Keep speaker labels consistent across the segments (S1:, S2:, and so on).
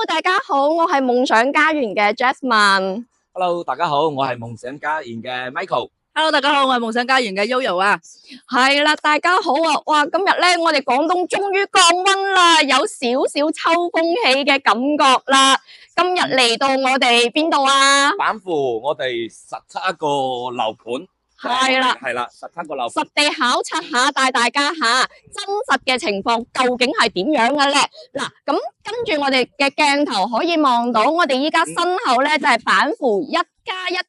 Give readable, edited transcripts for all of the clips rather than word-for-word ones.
S1: 大家好，我係夢想家園嘅 Jasmine。Hello，
S2: 大家好，我係夢想家園嘅 Michael。Hello，
S3: 大家好，我係夢想家園嘅 Yoyo 啊。
S1: 係啦，大家好啊！哇，今日咧我哋廣東終於降溫啦，有少少秋風起嘅感覺啦。今日嚟到我哋邊度啊？
S2: 板湖，我哋17個樓盤。
S1: 係啦
S2: ，17個樓盤。
S1: 實地考察下，帶大家下真實嘅情況究竟係點樣嘅咧？嗱，咁跟住我哋嘅鏡頭可以望到，我哋依家身後咧就係板湖1+1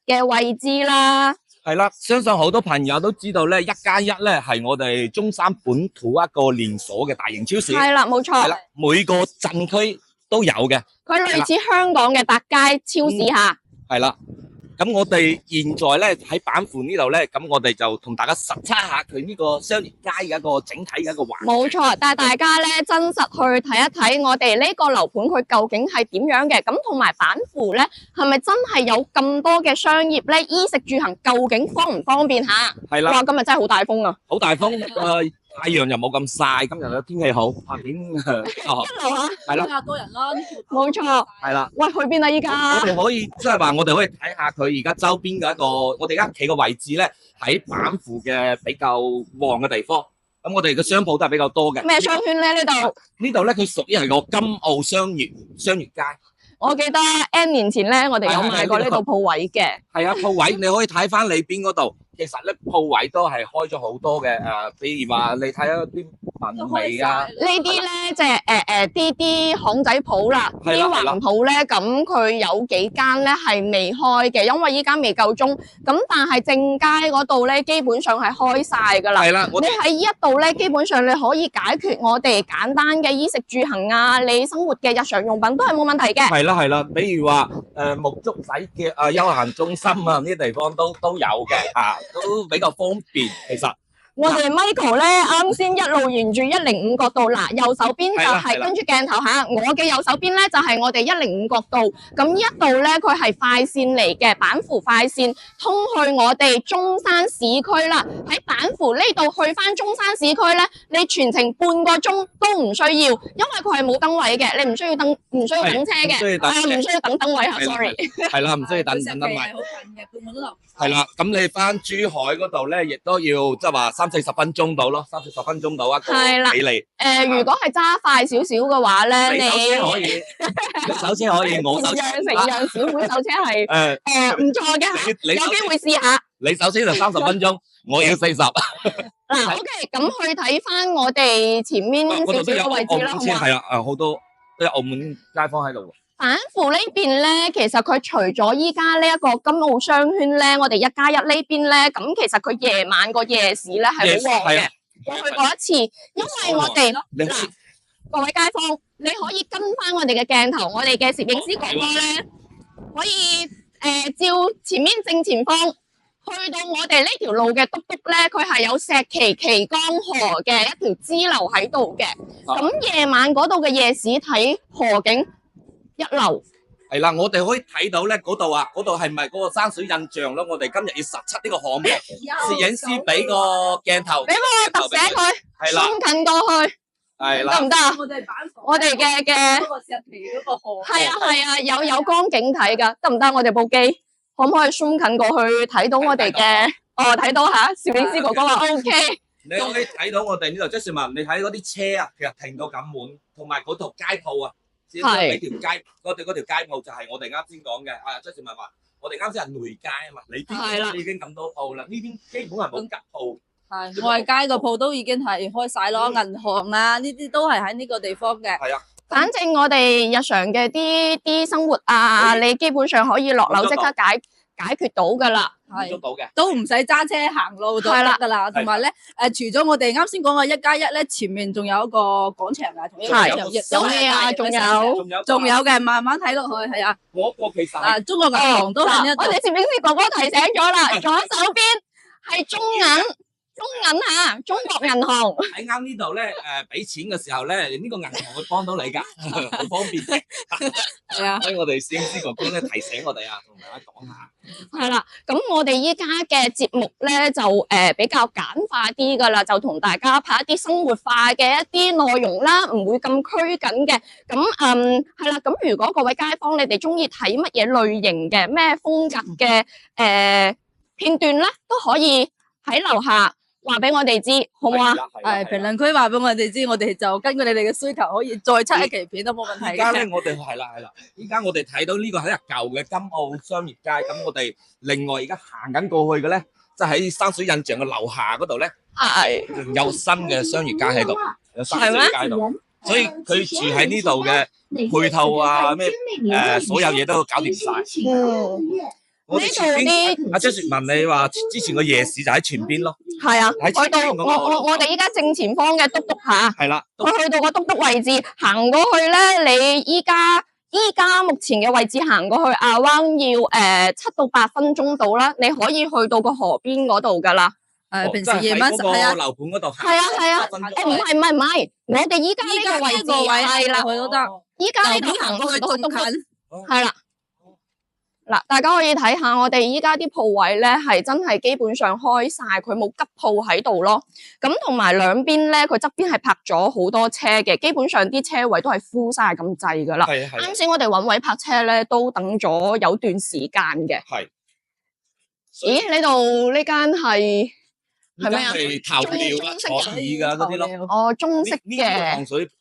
S1: 嘅位置啦。
S2: 係啦，相信好多朋友都知道咧，1+1咧係我哋中山本土一個連鎖嘅大型超市。
S1: 係啦，冇錯。
S2: 係啦，每個鎮區都有嘅。
S1: 佢類似香港嘅百佳超市吓。
S2: 係啦。咁我哋現在咧喺板湖呢度咧，咁我哋就同大家實測下佢呢個商業街嘅一個整體嘅一個環境。
S1: 冇錯，帶大家咧真實去睇一睇我哋呢個樓盤佢究竟係點樣嘅，咁同埋板湖咧係咪真係有咁多嘅商業咧？衣食住行究竟方唔方便吓？
S2: 係啦，
S1: 哇，今日真係好大風啊！
S2: 好大風，太陽又冇咁曬，今日嘅天氣好，拍片
S1: 一路啊，
S2: 係啦，
S3: 比較多人啦，
S1: 冇錯，
S2: 係啦。
S1: 喂，去邊啊？依家
S2: 我哋可以即係話，我哋可以睇下佢而家周邊嘅一個，我哋而家企嘅位置咧喺板湖嘅比較旺嘅地方。咁我哋嘅商鋪都係比較多嘅。
S1: 咩商圈咧？呢度
S2: 呢度咧，佢屬於係個金澳商業街。
S1: 我記得 N 年前咧，我哋有買過呢度鋪位嘅。
S2: 係啊，鋪位你可以睇翻裏邊嗰度。其實咧鋪位都係開咗好多嘅，比如話你睇下啲文味啊，
S1: 呢啲咧就係啲巷仔鋪啦，啲橫鋪咧，咁佢有幾間咧係未開嘅，因為依家未夠鐘。咁但係正街嗰度咧，基本上係開晒噶啦。係啦，你喺呢一度咧，基本上你可以解決我哋簡單嘅衣食住行啊，你生活嘅日常用品都係冇問題嘅。
S2: 係啦，比如話沐足仔嘅休閒中心啊，呢啲地方都有嘅啊。都比較方便，其實
S1: 我哋 Michael 咧啱先一路沿住105角度，嗱右手邊就係跟住鏡頭下，我嘅右手邊咧就係我哋105角度，咁呢一度咧佢係快線嚟嘅，板湖快線通去我哋中山市區啦。喺板湖呢度去翻中山市區咧，你全程半個鐘都唔需要，因為佢係冇燈位嘅，你唔需要等車嘅，唔需要等燈位啊 ，sorry。
S2: 係啦，唔需要等燈位。
S3: 好近嘅，半個鐘頭。
S2: 係啦，咁你翻珠海嗰度咧，亦都要即係話30-40分鐘到咯，30-40分鐘到一個比例。
S1: 如果係揸快少少嘅話咧，你
S2: 手車可以，我手車
S1: 成樣小妹手車係唔錯嘅，有機會試下。
S2: 你手車就30分鐘，我要40。
S1: 嗱，OK，咁去睇翻我哋前面少少嘅位置啦，好嘛？
S2: 係啦，好多都有澳門街坊喺度。
S1: 板湖呢邊咧，其實佢除咗依家呢一個金澳商圈咧，我哋1+1呢邊咧，咁其實佢夜晚個夜市咧係好旺嘅。我去過一次，因為我哋嗱各位街坊，你可以跟翻我哋嘅鏡頭，我哋嘅攝影師哥哥咧，可以照前面正前方去到我哋呢條路嘅篤篤咧，佢係有石岐綦江河嘅一條支流喺度嘅。咁夜晚嗰度嘅夜市睇河景一流。
S2: 係啦，我哋可以睇到咧嗰度啊，嗰度係咪嗰個山水印象咯？我哋今日要實測呢個項目，攝影師俾個鏡頭，
S1: 俾我特寫佢，鬆近過去，
S2: 係啦，
S1: 得唔得啊？我哋嘅
S3: 嗰個石岐嗰個河，
S1: 係啊，有光景睇噶，得唔得？我哋部機可唔可以鬆近過去睇到我哋嘅？睇到吓，攝影師哥哥話 OK。
S2: 你可以睇到我哋呢度，即係話你睇嗰啲車啊，其實停到咁滿，同埋嗰條街鋪啊。係條街，嗰條街鋪就係我哋啱先講嘅，即係話我哋啱先係內街啊嘛，你
S1: 係啦
S2: 邊已經咁多鋪啦，呢邊基本係冇吉鋪。
S3: 係外街個鋪都已經係開晒咯，銀行啊呢啲都係喺呢個地方嘅。
S2: 係啊，
S1: 反正我哋日常嘅啲生活啊，你基本上可以落樓即刻解決到噶啦，
S2: 做到嘅，
S3: 都唔使揸車行路就得噶啦。同埋咧，除咗我哋啱先講嘅1+1咧，前面仲有一個廣場啊，同一個廣場
S1: 有咩啊？
S3: 仲有嘅，慢慢睇落去係啊。
S2: 嗰個其實
S3: 中國銀行都喺呢度。
S1: 我哋攝影師哥哥提醒咗啦，左手邊係中銀吓，中國銀行。
S2: 喺啱呢度咧，俾錢嘅時候咧，呢個銀行會幫到你噶，好方便。
S3: 係啊，
S2: 所以我哋攝影師哥哥咧提醒我哋啊，同大家講下。
S1: 係啦，咁我哋依家嘅節目咧就比較簡化啲噶啦，就同大家拍一啲生活化嘅一啲內容啦，唔會咁拘謹嘅。咁係啦，咁如果各位街坊你哋中意睇乜嘢類型嘅咩風格嘅片段咧，都可以喺樓下話俾我哋知，好唔好啊？
S3: 係評論區話俾我哋知，我哋就根據你哋嘅需求，可以再出一期片都冇問題嘅。
S2: 而家咧，我哋係啦，依家我哋睇到呢個係一舊嘅金澳商業街，咁我哋另外而家行緊過去嘅咧，即係喺山水印象嘅樓下嗰度咧，
S1: 係
S2: 有新嘅商業街喺度，有山水街度，所以佢住喺呢度嘅配套啊，咩所有嘢都搞掂晒。我哋前邊阿張雪文，你話之前個夜市就喺前邊咯，
S1: 係啊，
S2: 喺前邊
S1: 我哋依家正前方嘅篤篤下，
S2: 係啦，
S1: 我去到個篤篤位置，行過去咧，你依家目前嘅位置行過去around要7到8分鐘到啦，你可以去到個河邊嗰度噶啦。
S3: 平時夜晚
S2: 係啊，樓盤嗰度
S1: 係啊，唔係，我哋依家呢個位置係啦，
S3: 去都得，
S1: 依家呢度行過去到篤
S3: 近，
S1: 係啦。嗱，大家可以睇下我哋依家啲鋪位咧，係真係基本上開晒，佢冇吉鋪喺度咯。咁同埋兩邊咧，佢側邊係泊咗好多車嘅，基本上啲車位都係 full 晒咁滯噶啦。啱先我哋搵位泊車咧，都等咗有段時間嘅。係。咦？呢度呢間係咩啊？
S2: 係頭料啦，可以噶嗰啲咯。
S1: 哦，中式嘅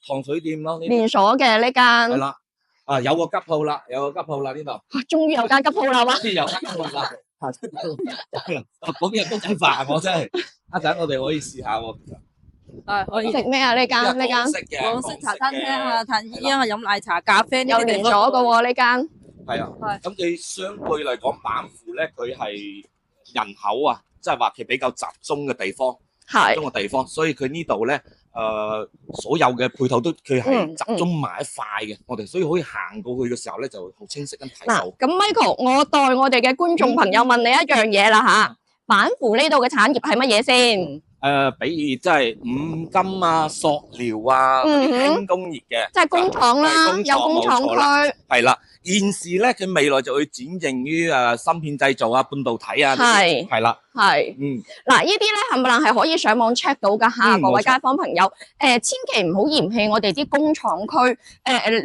S2: 糖水店咯，
S1: 連鎖嘅呢間。係啦。
S2: 啊，有個吉鋪啦，呢度。
S1: 終於有間吉鋪啦，哇！
S2: 終於有間吉鋪啦，嗰日都幾煩我真係。一陣我哋可以試下喎，其實。
S3: 可以
S1: 食咩啊？呢間
S3: 港式茶餐廳啊，嘆衣啊，飲奶茶、咖啡
S1: 有連鎖嘅喎呢間。
S2: 係啊，咁佢相對嚟講，板湖咧佢係人口啊，即係話佢比較集中嘅地方，所以佢呢度咧。所有嘅配套都佢係集中埋一塊嘅，我哋所以可以行過去嘅時候咧，就好清晰咁睇到。
S1: 咁 Michael，我代我哋嘅觀眾朋友問你一樣嘢啦吓，板湖呢度嘅產業係乜嘢先？
S2: 比如即係五金啊、塑料啊、輕工業嘅，
S1: 即係工廠啦，有工廠區。係
S2: 啦，現時咧佢未來就會轉型於芯片製造啊、半導體啊，係啦。
S1: 係，嗱，呢啲咧冚唪唥係可以上網 check 到噶吓，各位街坊朋友，千祈唔好嫌棄我哋啲工廠區，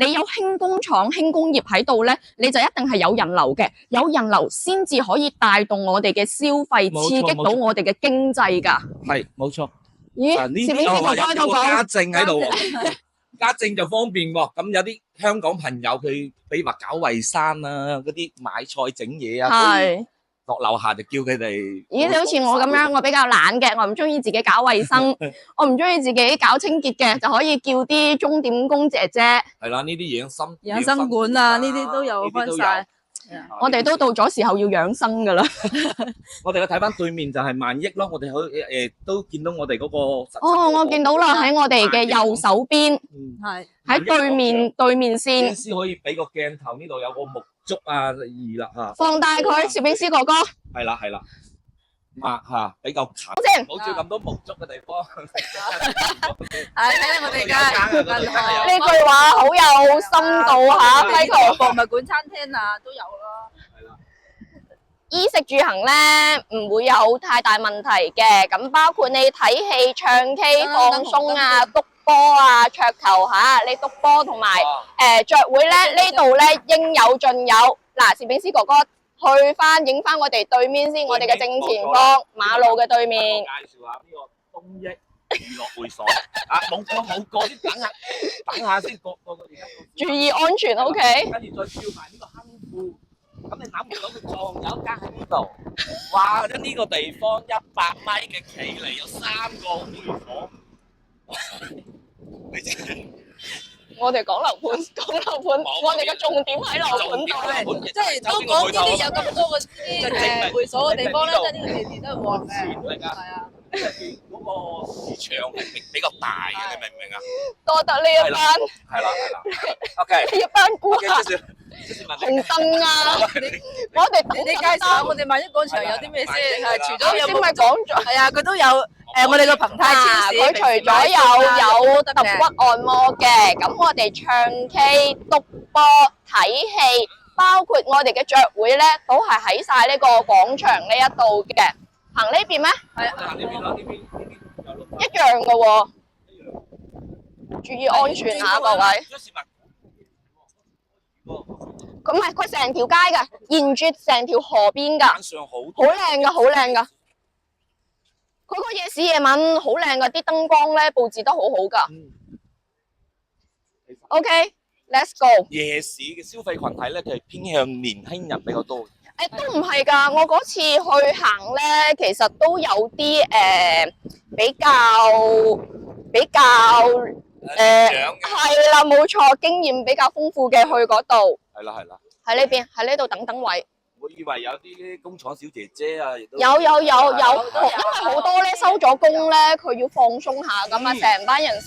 S1: 你有輕工廠、輕工業喺度咧，你就一定係有人流嘅，有人流先至可以帶動我哋嘅消費，刺激到我哋嘅經濟噶。係，
S2: 冇錯。
S1: 咦？攝影師哥哥喺度講，
S2: 家政喺度，家政就方便喎。咁有啲香港朋友佢，比如話搞衛生啊，嗰啲買菜整嘢啊，係。落樓下就叫佢哋。咦，你好似我咁樣，我比較懶嘅，我唔中意自己搞衛生，我唔中意自己搞清潔嘅，就可以叫啲鐘點工姐姐。係啦，呢啲養生館啊，呢啲都有開晒。我哋都到咗時候要養生噶啦。我哋睇翻對面就係萬益咯，我哋可以都見到我哋嗰個。哦，我見到啦，喺我哋嘅右手邊。係。喺對面先。先可以俾個鏡頭，呢度有個木竹啊，二啦吓。放大佢，攝影師哥哥。係啦，吓比較近，唔好照咁多木竹嘅地方。係睇下我哋而家呢句話好有深度吓，Michael。博物館、餐廳啊都有咯。係啦，衣食住行咧唔會有太大問題嘅，咁包括你睇戲、唱 K、放鬆啊、篤波啊、桌球吓，你篤波同埋雀會咧呢度咧應有盡有。嗱，攝影師哥哥。影翻我哋對面先，我哋嘅正前方馬路嘅對面。介紹下呢個東益娛樂會所。啊，冇過先，等下先過。注意安全 ，OK。跟住再叫埋呢個亨富咁你諗唔到佢仲有一間喺呢度，哇！呢個地方100米嘅距離有3個會所，你真係
S1: 我哋講樓盤，我哋嘅重點喺樓盤度，
S3: 即係都講呢啲有咁多個啲會所嘅地方咧，即係呢個地段都係旺嘅，係啊。
S2: 嗰個市場係比較大嘅，你明唔明啊？
S1: 多得呢一班，
S2: 係啦，OK，
S1: 呢一班顧客。紅燈啊！我哋等
S3: 你介紹下我哋萬一廣場有啲咩先？係除咗有
S1: 先咪講咗，
S3: 係啊，佢都有我哋個彭泰超市。
S1: 佢除咗有揼骨按摩嘅，咁我哋唱 K、篤波、睇戲，包括我哋嘅雀會咧，都係喺晒呢個廣場呢一度嘅。行呢邊咩？
S3: 係啊，
S2: 呢邊啦，呢邊
S1: 一樣嘅喎，注意安全嚇各位。佢唔係，佢成條街㗎，沿住成條河邊㗎，好靚㗎，好靚㗎。佢個夜市夜晚好靚㗎，啲燈光咧佈置得好好㗎。OK，let's go。
S2: 夜市嘅消費群體咧，佢係偏向年輕人比較多。
S1: 都唔係㗎，我嗰次去行咧，其實都有啲比較係啦，冇錯，經驗比較豐富嘅去嗰度。
S2: 係啦，
S1: 喺呢邊，喺呢度等位。
S2: 我以為有啲工廠小姐姐啊，亦都
S1: 有，因為好多咧收咗工咧，佢要放鬆下咁啊，成班人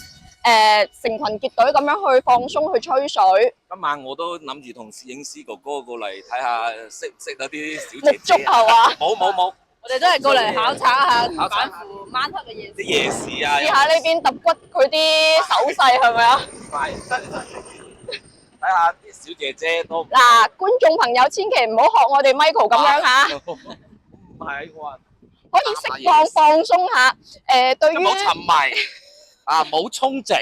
S1: 成群結隊咁樣去放鬆去吹水。
S2: 今晚我都諗住同攝影師哥哥過嚟睇下，識到啲小姐姐。
S1: 沐足係嘛？
S2: 冇。
S3: 我哋都係過嚟考察下板湖晚黑嘅夜市。
S2: 啲夜市啊！
S1: 試下呢邊揼骨佢啲手勢係咪啊？
S2: 係，睇下啲小姐姐都。
S1: 嗱，觀眾朋友千祈唔好學我哋 Michael 咁樣嚇。
S2: 唔係我話。
S1: 可以適當放鬆下。對於
S2: 冇沉迷啊，冇充值，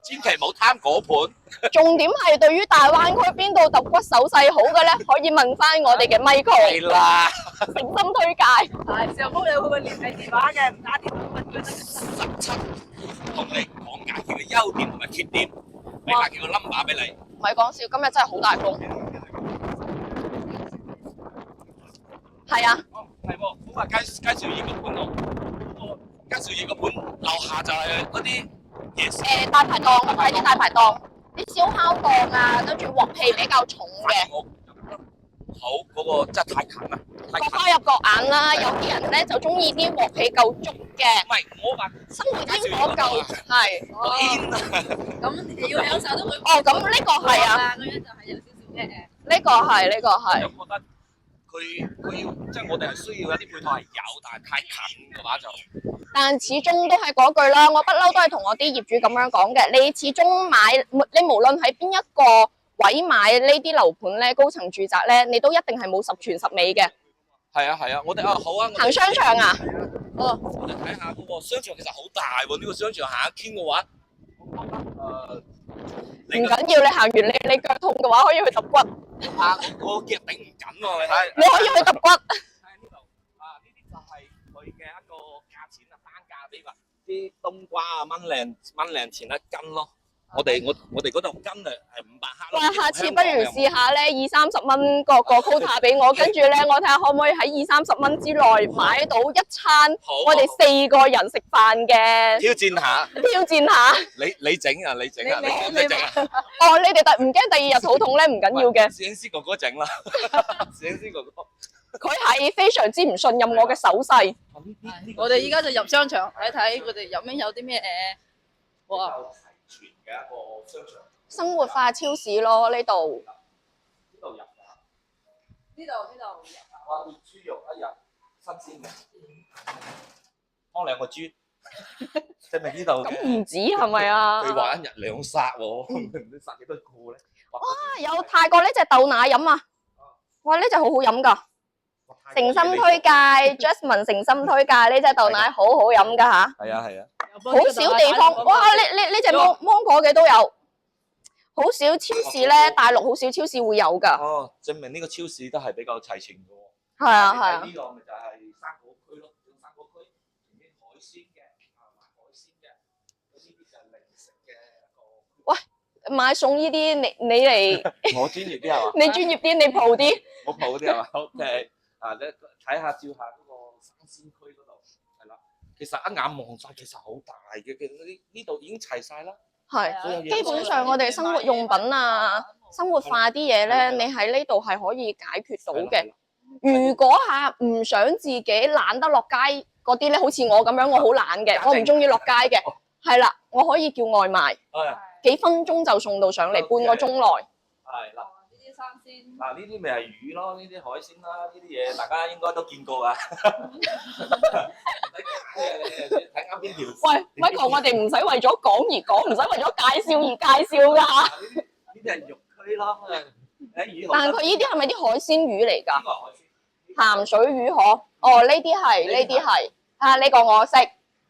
S2: 千祈冇貪嗰盤。
S1: 重點係對於大灣區邊度揼骨手勢好嘅咧，可以問翻我哋嘅 Michael。
S2: 係啦，
S1: 誠心推介。
S3: 係，上高有佢個聯繫電話嘅，唔打電話問佢得。
S2: 17同你講解佢嘅優點同埋缺點，俾埋佢個 number 俾你。
S1: 唔係講笑，今日真係好大風。係啊。
S2: 係喎，咁啊介紹二個盤咯，介紹二個盤樓下就係嗰啲夜市。
S1: 大排檔，係啲大排檔，啲燒烤檔啊，跟住鑊氣比較重嘅。
S2: 好，嗰個真係太近啦，
S1: 各花入各眼啦，有啲人咧就中意啲鑊氣夠足嘅。
S2: 唔係，我話
S1: 生活煙火夠係。
S2: 煙啊！
S3: 咁你要享受到佢。
S1: 咁呢個係啊。
S3: 咁樣就係有少少嘅。
S1: 呢個係。
S2: 我覺得佢要即係我哋係需要一啲配套係有，但係太近嘅話就。
S1: 但始終都係嗰句啦，我不嬲都係同我啲業主咁樣講嘅。你始終買，你無論喺邊一個位買呢啲樓盤咧，高層住宅咧，你都一定係冇十全十美嘅。
S2: 係啊，我哋好啊。
S1: 行商場啊？
S2: 哦。我哋睇下嗰個商場其實好大喎，呢個商場行一圈嘅話，
S1: 唔緊要，你行完你腳痛嘅話，可以去揼骨。
S2: 我腳頂唔緊喎，你睇。
S1: 你可以去揼骨。
S2: 喺呢度呢啲就係佢嘅一個價錢啊，單價比話啲冬瓜啊蚊零錢一斤咯。我哋嗰度斤係500克。
S1: 哇！下次不如試下咧，20-30蚊個 quota 俾我，跟住咧我睇下可唔可以喺20-30蚊之內買到一餐我哋4個人食飯嘅。
S2: 挑戰下。你整啊！你整啊！
S1: 哦，你哋唔驚第二日肚痛咧？唔緊要嘅。
S2: 攝影師哥哥整啦。攝影師哥哥。
S1: 佢係非常之唔信任我嘅手勢。
S3: 我哋依家就入商場睇睇佢哋入面有啲咩哇！
S2: 全嘅一個商場，
S1: 生活化超市咯呢度。
S2: 呢度入㗎。
S3: 呢度入。
S2: 哇！豬肉一日新鮮嘅，劏2個豬，證明呢度。
S1: 咁唔止係咪啊？
S2: 佢話1日2殺喎，唔知殺幾多個咧？
S1: 哇！有泰國呢隻豆奶飲啊！哇！呢隻好好飲㗎。誠心推介 ，Jasmine 誠心推介呢隻豆奶好好飲㗎嚇。
S2: 係啊。
S1: 好少地方，哇！呢隻芒果嘅都有，好少超市咧，大陸好少超市會有㗎。
S2: 哦，證明呢個超市都係比較齊全嘅喎。
S1: 係啊。
S2: 呢個咪就係生果區咯，生果區前面海鮮嘅，賣海鮮嘅，呢啲就係零食嘅一個。
S1: 喂，買餸呢啲，你嚟，
S2: 我專業啲係嘛？
S1: 你專業啲，你蒲啲。
S2: 我蒲啲係嘛？OK，啊，你睇下照下嗰個生鮮區嗰度，係啦。其實一眼望晒，其實好大嘅，呢度已經齊晒啦。
S1: 係，基本上我哋生活用品啊、生活化啲嘢咧，你喺呢度係可以解決到嘅。如果唔想自己懶得落街嗰啲咧，好似我咁樣，我好懶嘅，我唔中意落街嘅，係啦，我可以叫外賣，幾分鐘就送到上嚟，半個鐘內。
S2: 係啦。
S3: 呢啲生鮮。
S2: 嗱，呢啲咪係魚咯，呢啲海鮮啦，呢啲嘢大家應該都見過啊。睇啱邊條？
S1: 喂 ，Michael，我哋唔使為咗講而講，唔使為咗介紹而介紹㗎。
S2: 呢啲係肉區咯，魚。
S1: 但係佢呢啲係咪啲海鮮魚嚟㗎？鹹水魚可？哦，呢啲係，啊呢個我識，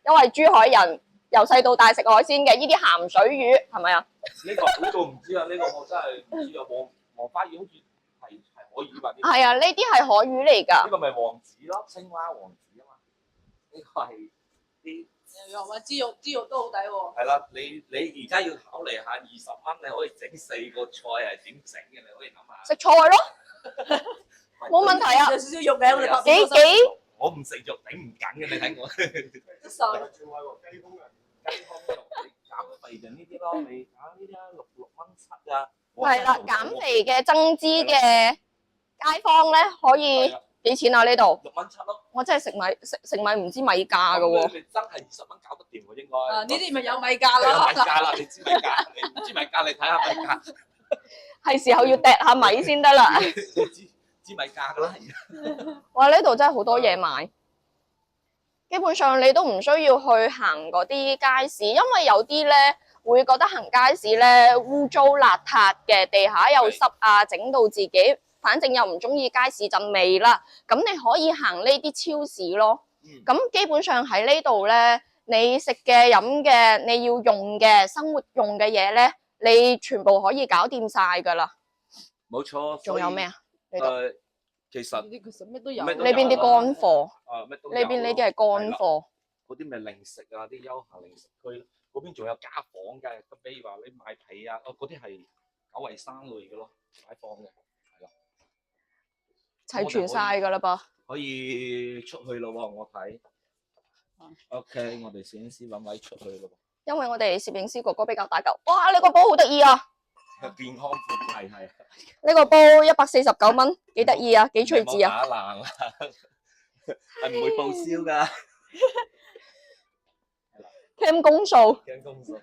S1: 因為珠海人由細到大食海鮮嘅，呢啲鹹水魚係咪啊？
S2: 呢個唔知啊，呢個我真係唔知啊。黃花魚好似係海魚吧？
S1: 係啊，呢啲係海魚嚟㗎。
S2: 呢個咪王子咯，青蛙王子啊嘛。呢個係啲。
S3: 又話豬肉都好抵喎。
S2: 係啦，你而家要考慮下20蚊，你可以整4個菜係點整嘅？你可以諗下。
S1: 食菜咯，冇問題啊。
S3: 有少少肉嘅，我哋拍
S1: 幾？
S2: 我唔食肉，頂唔緊嘅，你睇我。
S3: 都瘦。
S2: 雞胸肉，你減肥就呢啲咯，你呢啲啊6蚊7啊。
S1: 係啦，減肥嘅增脂嘅街坊咧，可以幾錢啊？呢度
S2: 6蚊7咯。
S1: 我真係食米唔知米價㗎喎。
S2: 你真係20蚊搞得掂喎，應該。
S3: 呢啲咪有米價咯。
S2: 有米價啦，你知米價，你唔知米價，你睇下米價。
S1: 係時候要掟下米先得啦。
S2: 知米價㗎啦。
S1: 哇！呢度真係好多嘢買，基本上你都唔需要去行嗰啲街市，因為有啲咧會覺得行街市咧污糟邋遢嘅，地下又濕啊，整到自己反正又唔中意街市陣味啦。咁你可以行呢啲超市咯。咁基本上喺呢度咧，你食嘅、飲嘅、你要用嘅、生活用嘅嘢咧，你全部可以搞掂晒㗎啦。
S2: 冇錯。
S1: 仲有咩啊？
S2: 其實
S3: 呢啲咩都有。
S1: 呢邊啲乾貨，
S2: 咩都有。
S1: 呢邊呢啲係乾貨。
S2: 嗰啲咪零食啊，啲休閒零食區，嗰邊仲有家訪嘅。咁比如話你買被啊，嗰啲係9為3類嘅咯，擺放嘅，係啦。
S1: 齊全晒㗎啦噃。
S2: 可以出去咯喎，我睇。OK， 我哋攝影師揾位出去咯喎。
S1: 因為我哋攝影師哥哥比較大嚿，哇！呢個煲好得意啊！
S2: 健康款係。
S1: 呢個煲149蚊，幾得意啊，幾趣致啊！
S2: 打爛啦，係唔會報銷㗎。
S1: 傾公數。
S2: 傾公數。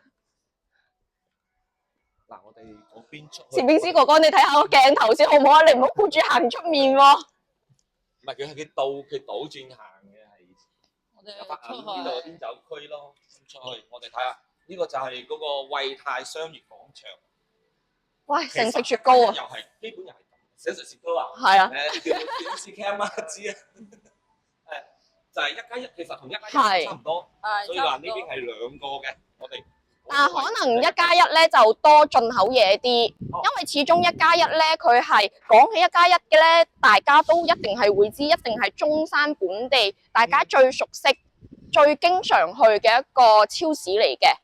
S2: 嗱，我哋嗰邊出。
S1: 攝影師哥哥，你睇下個鏡頭先好唔好啊？你唔好顧住行出面喎。
S2: 唔係，佢倒轉行嘅係。
S3: 我哋
S2: 呢度係邊走區咯，出去我哋睇下，呢個就係嗰個惠泰商業廣場。
S1: 喂，成食雪糕啊！
S2: 又係基本又係咁，想食雪糕啊？
S1: 係啊。
S2: 叫電視 cam 啊，知啊。就係1+1，其實同1+1差唔多，所以話呢邊係2個嘅，我哋。
S1: 但係可能1+1咧就多進口嘢啲，因為始終1+1咧佢係講起1+1嘅咧，大家都一定係會知，一定係中山本地大家最熟悉、最經常去嘅一個超市嚟嘅。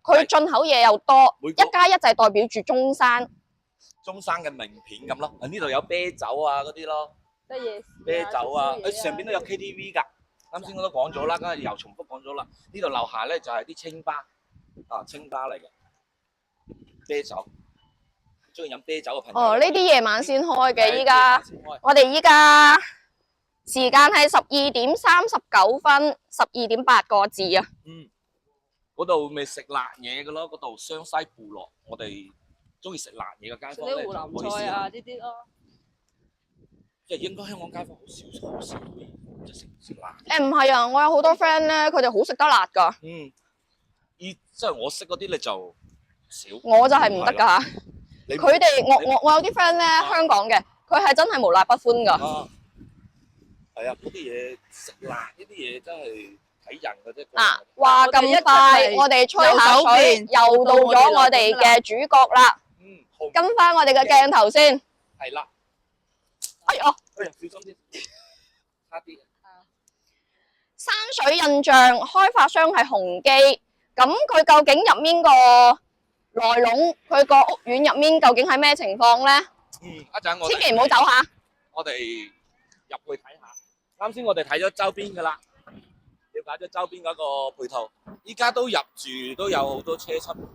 S1: 佢進口嘢又多，1+1就係代表住中山
S2: 嘅名片咁咯。呢度有啤酒啊嗰啲咯，啤酒啊，上邊都有 KTV 㗎。啱先我都講咗啦，梗係又重複講咗啦。呢度樓下咧就係啲清吧。清吧嚟嘅啤酒，中意飲啤酒嘅朋友。哦，
S1: 呢啲夜晚先開嘅，依家我哋依家時間係12:39 12:08個字啊。
S2: 嗰度咪食辣嘢嘅咯，嗰度湘西部落，我哋中意食辣嘢嘅街坊咧，
S3: 啲湖南菜啊呢啲咯。
S2: 即係應該香港街坊好少可以即係食辣。
S1: 唔係啊，我有好多 friend 咧，佢哋好食得辣㗎。
S2: 即係我識嗰啲咧就少，
S1: 我就係唔得㗎。佢哋我有啲 friend 咧，香港嘅，佢係真係無辣不歡㗎。
S2: 係啊，嗰啲嘢食辣呢啲嘢真係睇人嘅啫。
S1: 話咁快，我哋吹下水，又到咗我哋嘅主角啦。跟翻我哋嘅鏡頭先。
S2: 係啦。
S1: 哎呀，
S2: 小心啲，差啲。
S1: 山水印象開發商係宏基。咁佢究竟入面個內籠佢個屋苑入面究竟係咩情況咧？
S2: 一陣我
S1: 千祈唔好走下。
S2: 我哋入去睇下。啱先我哋睇咗周邊噶啦，了解咗周邊嗰個配套。依家都入住都有好多車出入。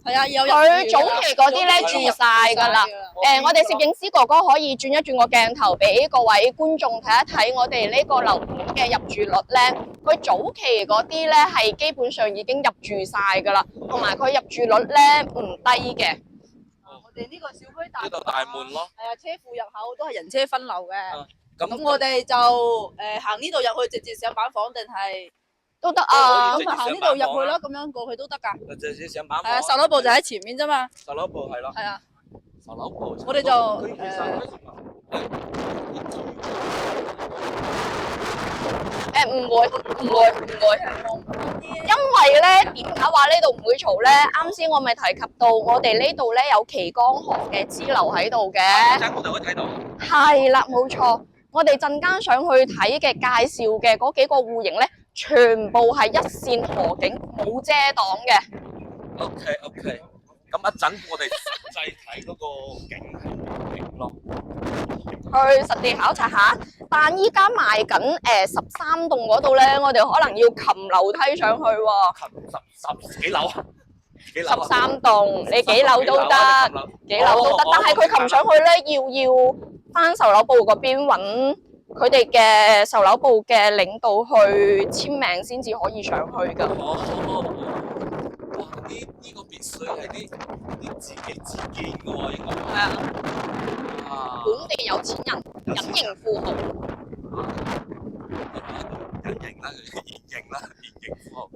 S3: 係啊，有
S1: 佢早期嗰啲咧住晒噶啦。我哋攝影師哥哥可以轉一轉個鏡頭俾各位觀眾睇一睇我哋呢個樓盤嘅入住率咧。佢早期嗰啲咧係基本上已經入住晒噶啦，同埋佢入住率咧唔低嘅。
S3: 我哋呢個小區
S2: 呢度大門咯。
S3: 係啊，車庫入口都係人車分流嘅。
S2: 咁
S3: 我哋就行呢度入去直接上板房定係？
S1: 都得啊，
S3: 咁咪行呢度入去咯，咁樣過去都得㗎。
S2: 直接上板房。
S3: 係啊，售樓部就喺前面啫嘛。
S2: 售樓部係咯。
S3: 係啊。
S2: 售樓部。
S3: 我哋就
S1: 唔會，因為咧點解話呢度唔會嘈咧？啱先我咪提及到我哋呢度咧有旗江河嘅支流喺度嘅。
S2: 我哋可以睇到。
S1: 係啦，冇錯。我哋陣間上去睇嘅介紹嘅嗰幾個戶型咧，全部係一線河景，冇遮擋嘅。
S2: OK，咁一陣我哋實際睇嗰個景係點咯。
S1: 去實地考察下，但依家賣緊13棟嗰度咧，我哋可能要擒樓梯上去喎。
S2: 十幾樓啊
S1: ？13棟，你幾樓都得，幾樓都得。但係佢擒上去咧，要翻售樓部嗰邊揾佢哋嘅售樓部嘅領導去簽名先至可以上去噶。
S2: 哇！呢個別墅係啲自己自建嘅喎，應該係啊。
S1: 本地有錢人，隱形富豪。
S2: 隱形啦，現形富豪。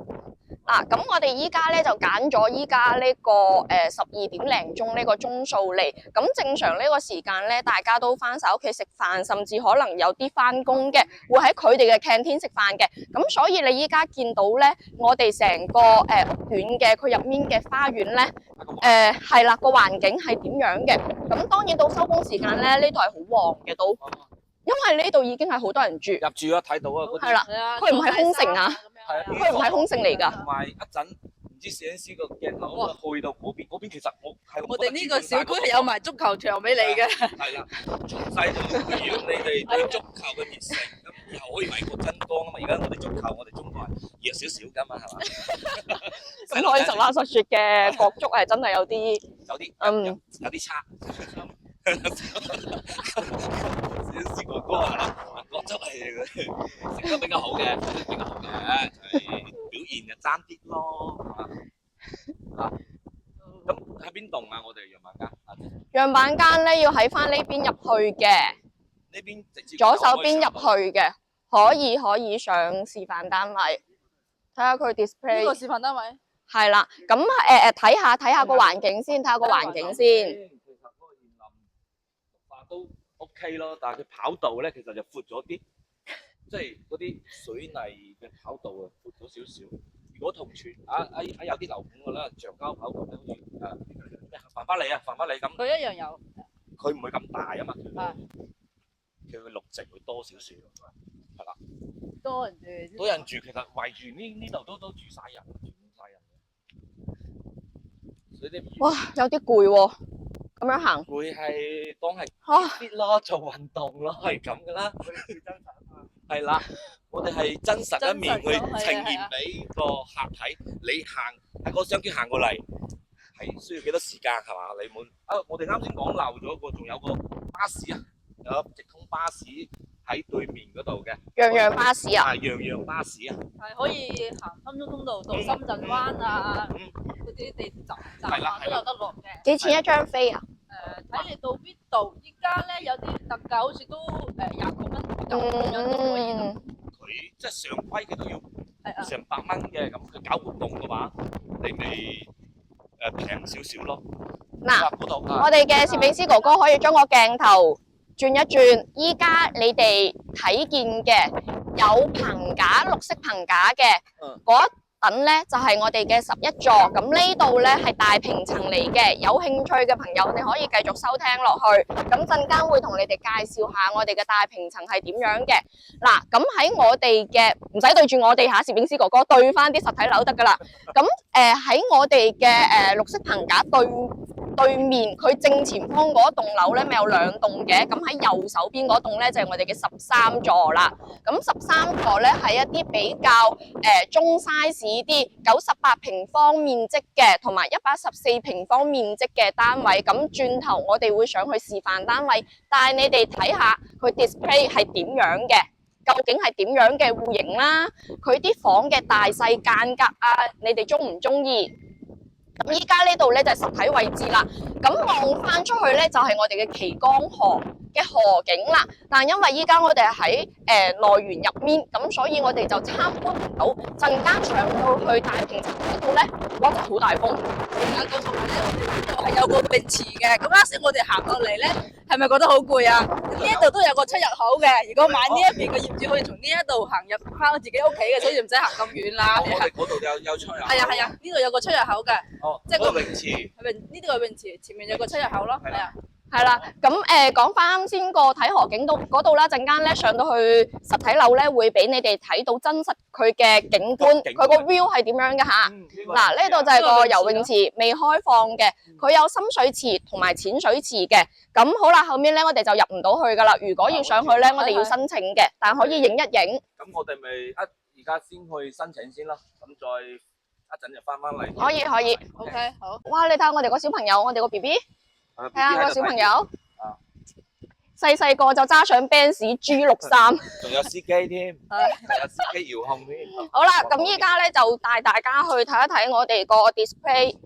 S1: 嗱，咁我哋依家咧就揀咗依家呢個12點零鐘呢個鐘數嚟。咁正常呢個時間咧，大家都翻晒屋企食飯，甚至可能有啲翻工嘅，會喺佢哋嘅 canteen 食飯嘅。咁所以你依家見到咧，我哋成個屋苑嘅佢入面嘅花園咧，係啦，個環境係點樣嘅？咁當然到收工時間咧，呢度係好旺嘅都，因為呢度已經係好多人住。
S2: 入住啊，睇到啊，
S1: 係啦，佢唔係空城啊。佢唔係空城嚟㗎。
S2: 同埋一陣唔知攝影師個鏡頭去到嗰邊其實
S3: 我哋呢個小區係有埋足球場俾你嘅。
S2: 係啦，從細就培養你哋對足球嘅熱誠，咁以後可以為國爭光啊嘛！而家我哋足球，我哋中國係弱少少㗎嘛，係嘛？
S1: 咁可以實話實説嘅，國足係真係有啲
S2: 差。攝影師哥哥啊！國足係食得比較好嘅，表現就爭啲咯，係嘛？咁喺邊棟啊？我哋樣板間。
S1: 樣板間咧要喺翻呢邊入去嘅，
S2: 呢邊直接
S1: 左手邊入去嘅，可以上示範單位，睇下佢 display。
S3: 呢個示範單位。
S1: 係啦，咁睇下個環境先，其實嗰個現林綠化
S2: 都 OK 咯，但係佢跑道咧其實就闊咗啲。即係嗰啲水泥嘅跑道啊，闊咗少少。如果同全有啲樓盤嘅啦，橡膠跑道咧，好似繁花里咁，
S3: 佢一樣有。
S2: 佢唔會咁大啊嘛，佢綠植會多少少，係啦。
S3: 多人住。多人住，
S2: 其實圍住呢度都住晒人。所以啲
S1: 哇，有啲攰喎，咁樣行。
S2: 會係當係fit咯，做運動咯，係咁噶啦。係啦，我哋係真實一面去呈現俾個客睇。你行喺個商圈行過嚟，係需要幾多時間係嘛？你滿我哋啱先講漏咗個，仲有個巴士啊，有直通巴士喺對面嗰度嘅。樣巴士啊？係樣巴士啊。係
S3: 可以行深中通道到深圳灣啊，嗰啲地站都有得落嘅。幾錢一張飛啊？睇你到邊度，依家咧有啲特價，好似都20個蚊咁樣都可以。
S2: 佢即係常規，佢都要成100蚊嘅，咁佢搞活動嘅話，你咪平少少咯。嗱，我哋嘅攝影師哥哥可以將個鏡頭轉一轉，依家你哋睇見嘅有棚架綠色棚架嘅嗰
S1: 等咧就係我哋嘅11座，咁呢度咧係大平層嚟嘅，有興趣嘅朋友你可以繼續收聽落去，咁陣間會同你哋介紹下我哋嘅大平層係點樣嘅。嗱，咁喺我哋嘅唔使對住我哋嚇，攝影師哥哥對翻啲實體樓得噶啦。咁喺我哋嘅綠色棚架對面，佢正前方嗰棟樓咧咪有2棟嘅，咁喺右手邊嗰棟咧就係我哋嘅13座啦。咁13座咧係一啲比較中 size 啲98平方面積嘅，同埋114平方面積嘅單位。咁轉頭我哋會上去示範單位，帶你哋睇下佢 display 係點樣嘅，究竟係點樣嘅戶型啦，佢啲房嘅大細間隔啊，你哋中唔中意？咁依家呢度咧就係實體位置啦，咁望翻出去咧就係我哋嘅旗江河嘅河景啦。但係因為依家我哋係喺內園入面，咁所以我哋就參觀唔到。陣間上到去大平層嗰度咧，哇，好大風！
S3: 咁同埋咧，我哋呢度係有個泳池嘅。咁啱先我哋行落嚟咧，係咪覺得好攰啊？呢一度都有個出入口嘅。如果買呢一邊嘅業主可以從呢一度行入翻自己屋企嘅，所以唔使行咁遠啦。
S2: 我哋嗰度有出入口。
S3: 係啊，呢度有個出入口嘅。
S2: 哦，
S3: 即係
S2: 個泳池。
S3: 呢度係泳池，前面有個出入口咯。係啊。
S1: 係啦，咁講翻啱先個睇河景嗰度啦，陣間咧上到去實體樓咧，會俾你哋睇到真實佢嘅景觀，佢個 view 係點樣嘅吓。嗱，呢度就係個游泳池，未開放嘅，佢有深水池同埋淺水池嘅。咁好啦，後面咧我哋就入唔到去噶啦。如果要上去咧，我哋要申請嘅，但可以影一影。
S2: 咁我哋咪而家先去申請先咯，咁再一陣就翻嚟。
S1: 可以。
S3: OK， 好。
S1: 哇，你睇下我哋個小朋友，我哋個 BB。睇下個小朋友，細個就揸上 Benz G63，
S2: 仲有司機添，有司機遙控添。
S1: 好啦，咁依家咧就帶大家去睇一睇我哋個 display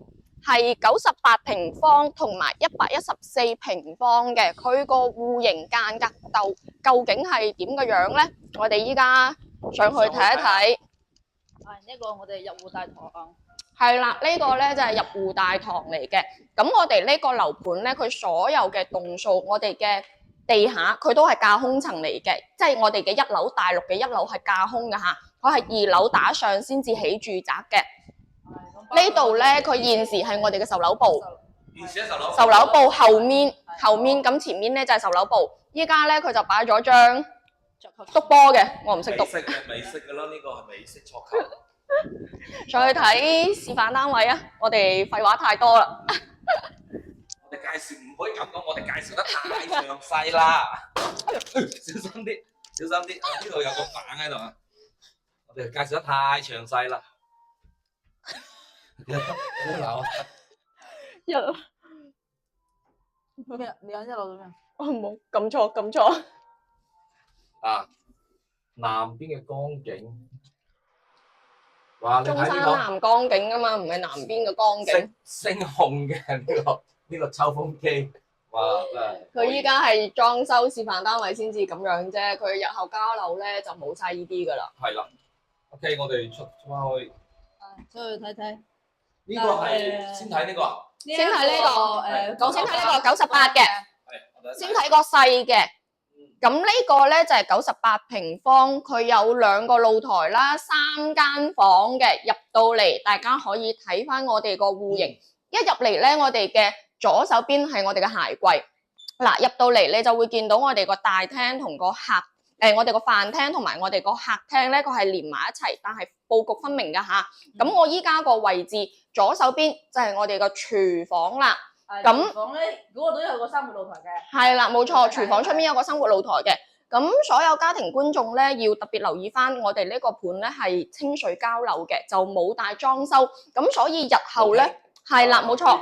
S1: 係98平方同埋114平方嘅，佢個戶型間隔究竟係點嘅樣咧？我哋依家上去睇一睇。
S3: 呢個我哋入戶大堂。
S1: 係啦，呢個咧就係入戶大堂嚟嘅。咁我哋呢個樓盤咧，佢所有嘅棟數，我哋嘅地下佢都係架空層嚟嘅，即係我哋嘅1樓，大陸嘅1樓係架空嘅嚇，佢係2樓打上先至起住宅嘅。呢度咧，佢現時係我哋嘅售樓部，售樓部後面咁前面咧就係售樓部。依家咧佢就擺咗張篤波嘅，我唔識讀。
S2: 美式嘅咯，呢個係美式桌球。
S1: 上去睇示範單位啊！我哋廢話太多啦。
S2: 我哋介紹唔可以咁講，我哋介紹得太詳細啦。小心啲，呢度有個板喺度啊！我哋介紹得太詳細啦。一樓。
S3: 咩？你喺1樓做咩？
S1: 我冇撳錯。
S2: 啊，南邊嘅江景。
S1: 中山南江景啊嘛，唔係南邊嘅江景。
S2: 星控嘅呢個抽風機，哇！
S1: 佢依家係裝修示範單位先至咁樣啫，佢日後交樓咧就冇晒呢啲噶啦。
S2: 係啦 ，OK， 我哋出翻去。
S3: 出去睇睇。
S2: 呢個係先睇呢個。
S1: 先睇呢個，先睇呢個98嘅。先睇個細嘅。咁呢個咧就係98平方，佢有2個露台啦，3間房嘅。入到嚟，大家可以睇翻我哋個戶型。一入嚟咧，我哋嘅左手邊係我哋嘅鞋櫃。嗱，入到嚟你就會見到我哋個大廳同個客，我哋個飯廳同埋我哋個客廳咧，佢係連埋一齊，但係佈局分明㗎吓。咁我依家個位置左手邊就係我哋個廚房啦。
S3: 咁房咧，嗰個都有個生活露台嘅。係
S1: 啦，冇錯，廚房出面有個生活露台嘅。咁所有家庭觀眾咧，要特別留意翻，我哋呢個盤咧係清水交樓嘅，就冇大裝修。咁所以日後咧，係啦，冇錯，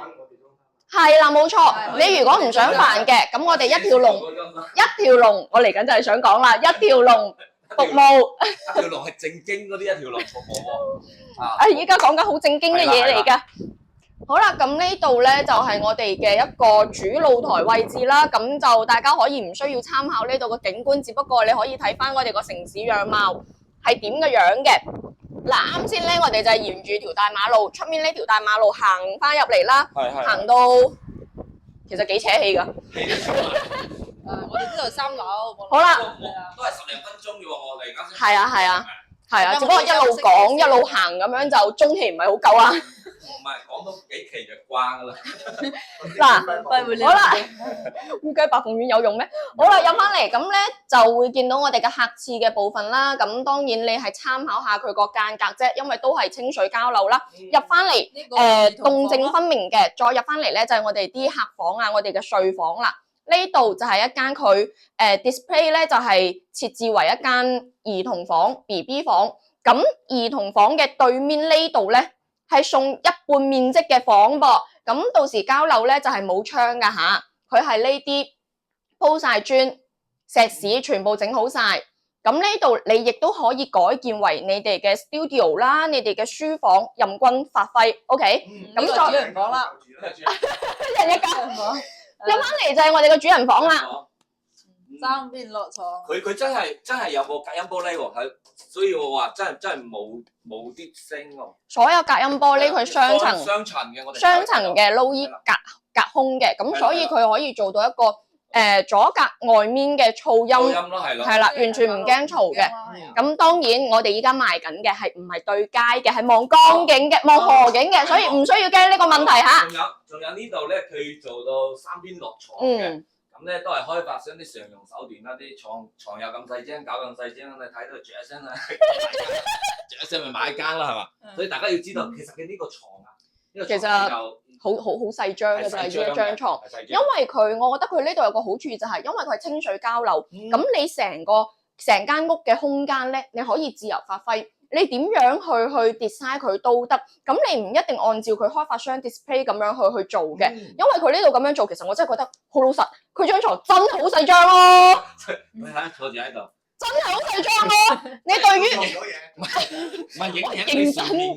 S1: 係啦，冇錯。你如果唔想煩嘅，咁我哋一條龍，我嚟緊就係想講啦，一條龍服務。
S2: 一條龍係正經嗰啲一條龍服務喎。
S1: 依家講緊好正經嘅嘢嚟㗎。好啦，咁呢度咧就係我哋嘅一個主露台位置啦，咁就大家可以唔需要參考呢度嘅景觀，只不過你可以睇翻我哋個城市樣貌係點嘅樣嘅。嗱，啱先咧，我哋就係沿住條大馬路，出面呢條大馬路行翻入嚟啦，行到其實幾扯氣㗎。
S3: 我哋呢度3樓。
S1: 好啦，
S2: 都係10零分鐘嘅喎，我哋啱先。
S1: 係啊。係啊，只不過一路講一路行咁樣就中氣唔係好夠啊。
S2: 唔係講到幾期就慣噶啦。
S1: 嗱，好啦，烏雞白鳳丸有用咩？好啦，入翻嚟咁咧就會見到我哋嘅客廁嘅部分啦。咁當然你係參考下佢個間隔啫，因為都係清水交流啦。入翻嚟動靜分明嘅，再入翻嚟咧就係我哋啲客房啊，我哋嘅睡房啦。呢度就係一間佢display 咧就係設置為一間兒童房 BB 房。咁兒童房嘅對面呢度咧係送一半面積嘅房噃。咁到時交樓咧就係冇窗噶吓，佢係呢啲鋪晒磚、石屎全部整好晒。咁呢度你亦都可以改建為你哋嘅 studio 啦，你哋嘅書房任君發揮。OK，咁再
S3: 主人房啦，
S1: 一人一間房。入翻嚟就係我哋嘅主人房啦。
S3: 三邊落床。
S2: 佢真係有個隔音玻璃喎，係，所以我話真係冇啲聲喎。
S1: 所有隔音玻璃佢雙層
S2: 嘅，我哋
S1: 雙層嘅撈衣隔空嘅，咁所以佢可以做到一個阻隔外面嘅噪音咯，係啦，完全唔驚嘈嘅。咁當然我哋依家賣緊嘅係唔係對街嘅，係望江景嘅，望河景嘅，所以唔需要驚呢個問題吓。
S2: 仲有呢度咧，佢做到三邊落床嘅。咁咧都係開發商啲常用手段啦，啲床有咁細張，搞咁細張，你睇到著一聲啦，著一聲咪買間啦，係嘛？所以大家要知道，其實佢呢個床啊，
S1: 其實好細張嘅就係呢一張床，因為我覺得佢呢度有個好處就係，因為佢係清水交流，咁你成間屋嘅空間咧，你可以自由發揮。你點樣去 design 佢都得，咁你唔一定按照佢開發商 display 咁樣去做嘅，因為佢呢度咁樣做，其實我真係覺得好老實，佢張床真係好細張咯。
S2: 你睇下坐住喺度，
S1: 真係好細張咯。你對於
S2: 唔係影
S1: 認真啲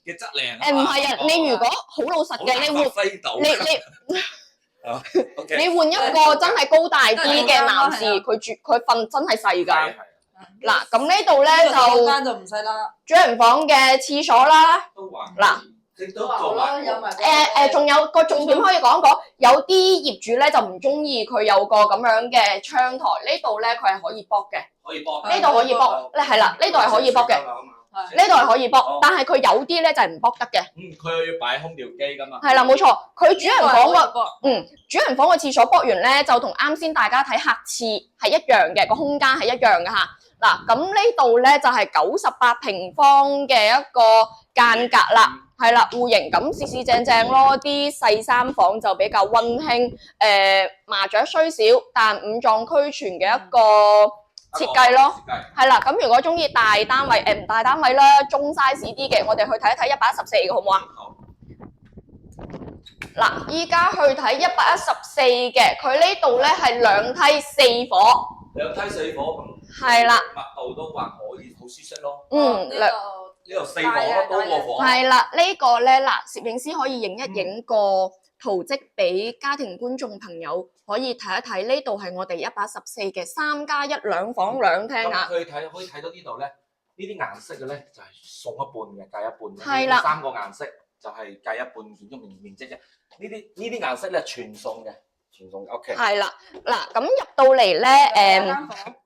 S2: 嘅質量。
S1: 唔係啊，你如果好老實嘅，你換一個真係高大啲嘅男士，佢瞓真係細㗎。嗱，咁呢度咧就
S3: 唔細啦，
S1: 主人房嘅廁所啦。嗱，仲有個重點可以講講，有啲業主咧就唔中意佢有個咁樣嘅窗台，呢度咧佢係可以駁嘅，呢度可以駁，係啦，呢度係可以駁嘅，呢度係可以駁，但係佢有啲咧就係唔駁得嘅。
S2: 佢要擺空調機噶嘛。係
S1: 啦，冇錯，佢主人房主人房個廁所駁完咧，就同啱先大家睇客廁係一樣嘅，個空間係一樣嘅吓。嗱，咁呢度咧就係98平方嘅一個間隔啦，係啦，戶型咁四正正咯，啲細三房就比較温馨，麻雀雖小，但五臟俱全嘅一個設計咯，係啦，咁如果中意大單位，唔大單位啦，中 size 啲嘅，我哋去睇一睇114嘅好唔好啊？嗱，依家去睇114嘅，佢呢度咧係兩梯4伙，係啦，
S2: 密度都還可以，好舒適咯。
S3: 呢
S2: 度4房多個房。
S1: 係啦，呢個咧嗱，攝影師可以影一影個圖則俾家庭觀眾朋友可以睇一睇。呢度係我哋114嘅3+1兩房兩廳啊。
S2: 可以睇到呢度咧，呢啲顏色嘅咧就係送一半嘅，計一半。
S1: 係啦
S2: ，3個顏色就係計一半建築面積啫。呢啲顏色咧全送嘅。OK， 係
S1: 啦，嗱咁入到嚟咧，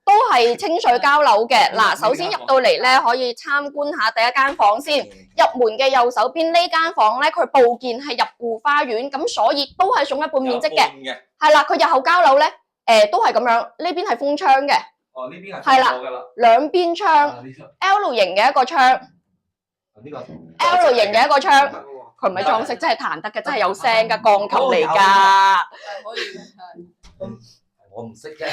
S1: 都係清水交樓嘅。嗱，首先入到嚟咧，可以參觀下第一間房先。入門嘅右手邊呢間房咧，佢佈建係入戶花園，咁所以都係送一半面積嘅。係啦，佢日後交樓咧，都係咁樣。呢邊係封窗嘅。
S2: 哦，呢邊係
S1: 係啦，兩邊窗 ，L 型嘅一個窗。
S2: 呢個
S1: L 型嘅一個窗。佢唔係裝飾，真係彈得嘅，真係有聲㗎，鋼琴嚟㗎。
S3: 可以係。
S2: 我唔識啫。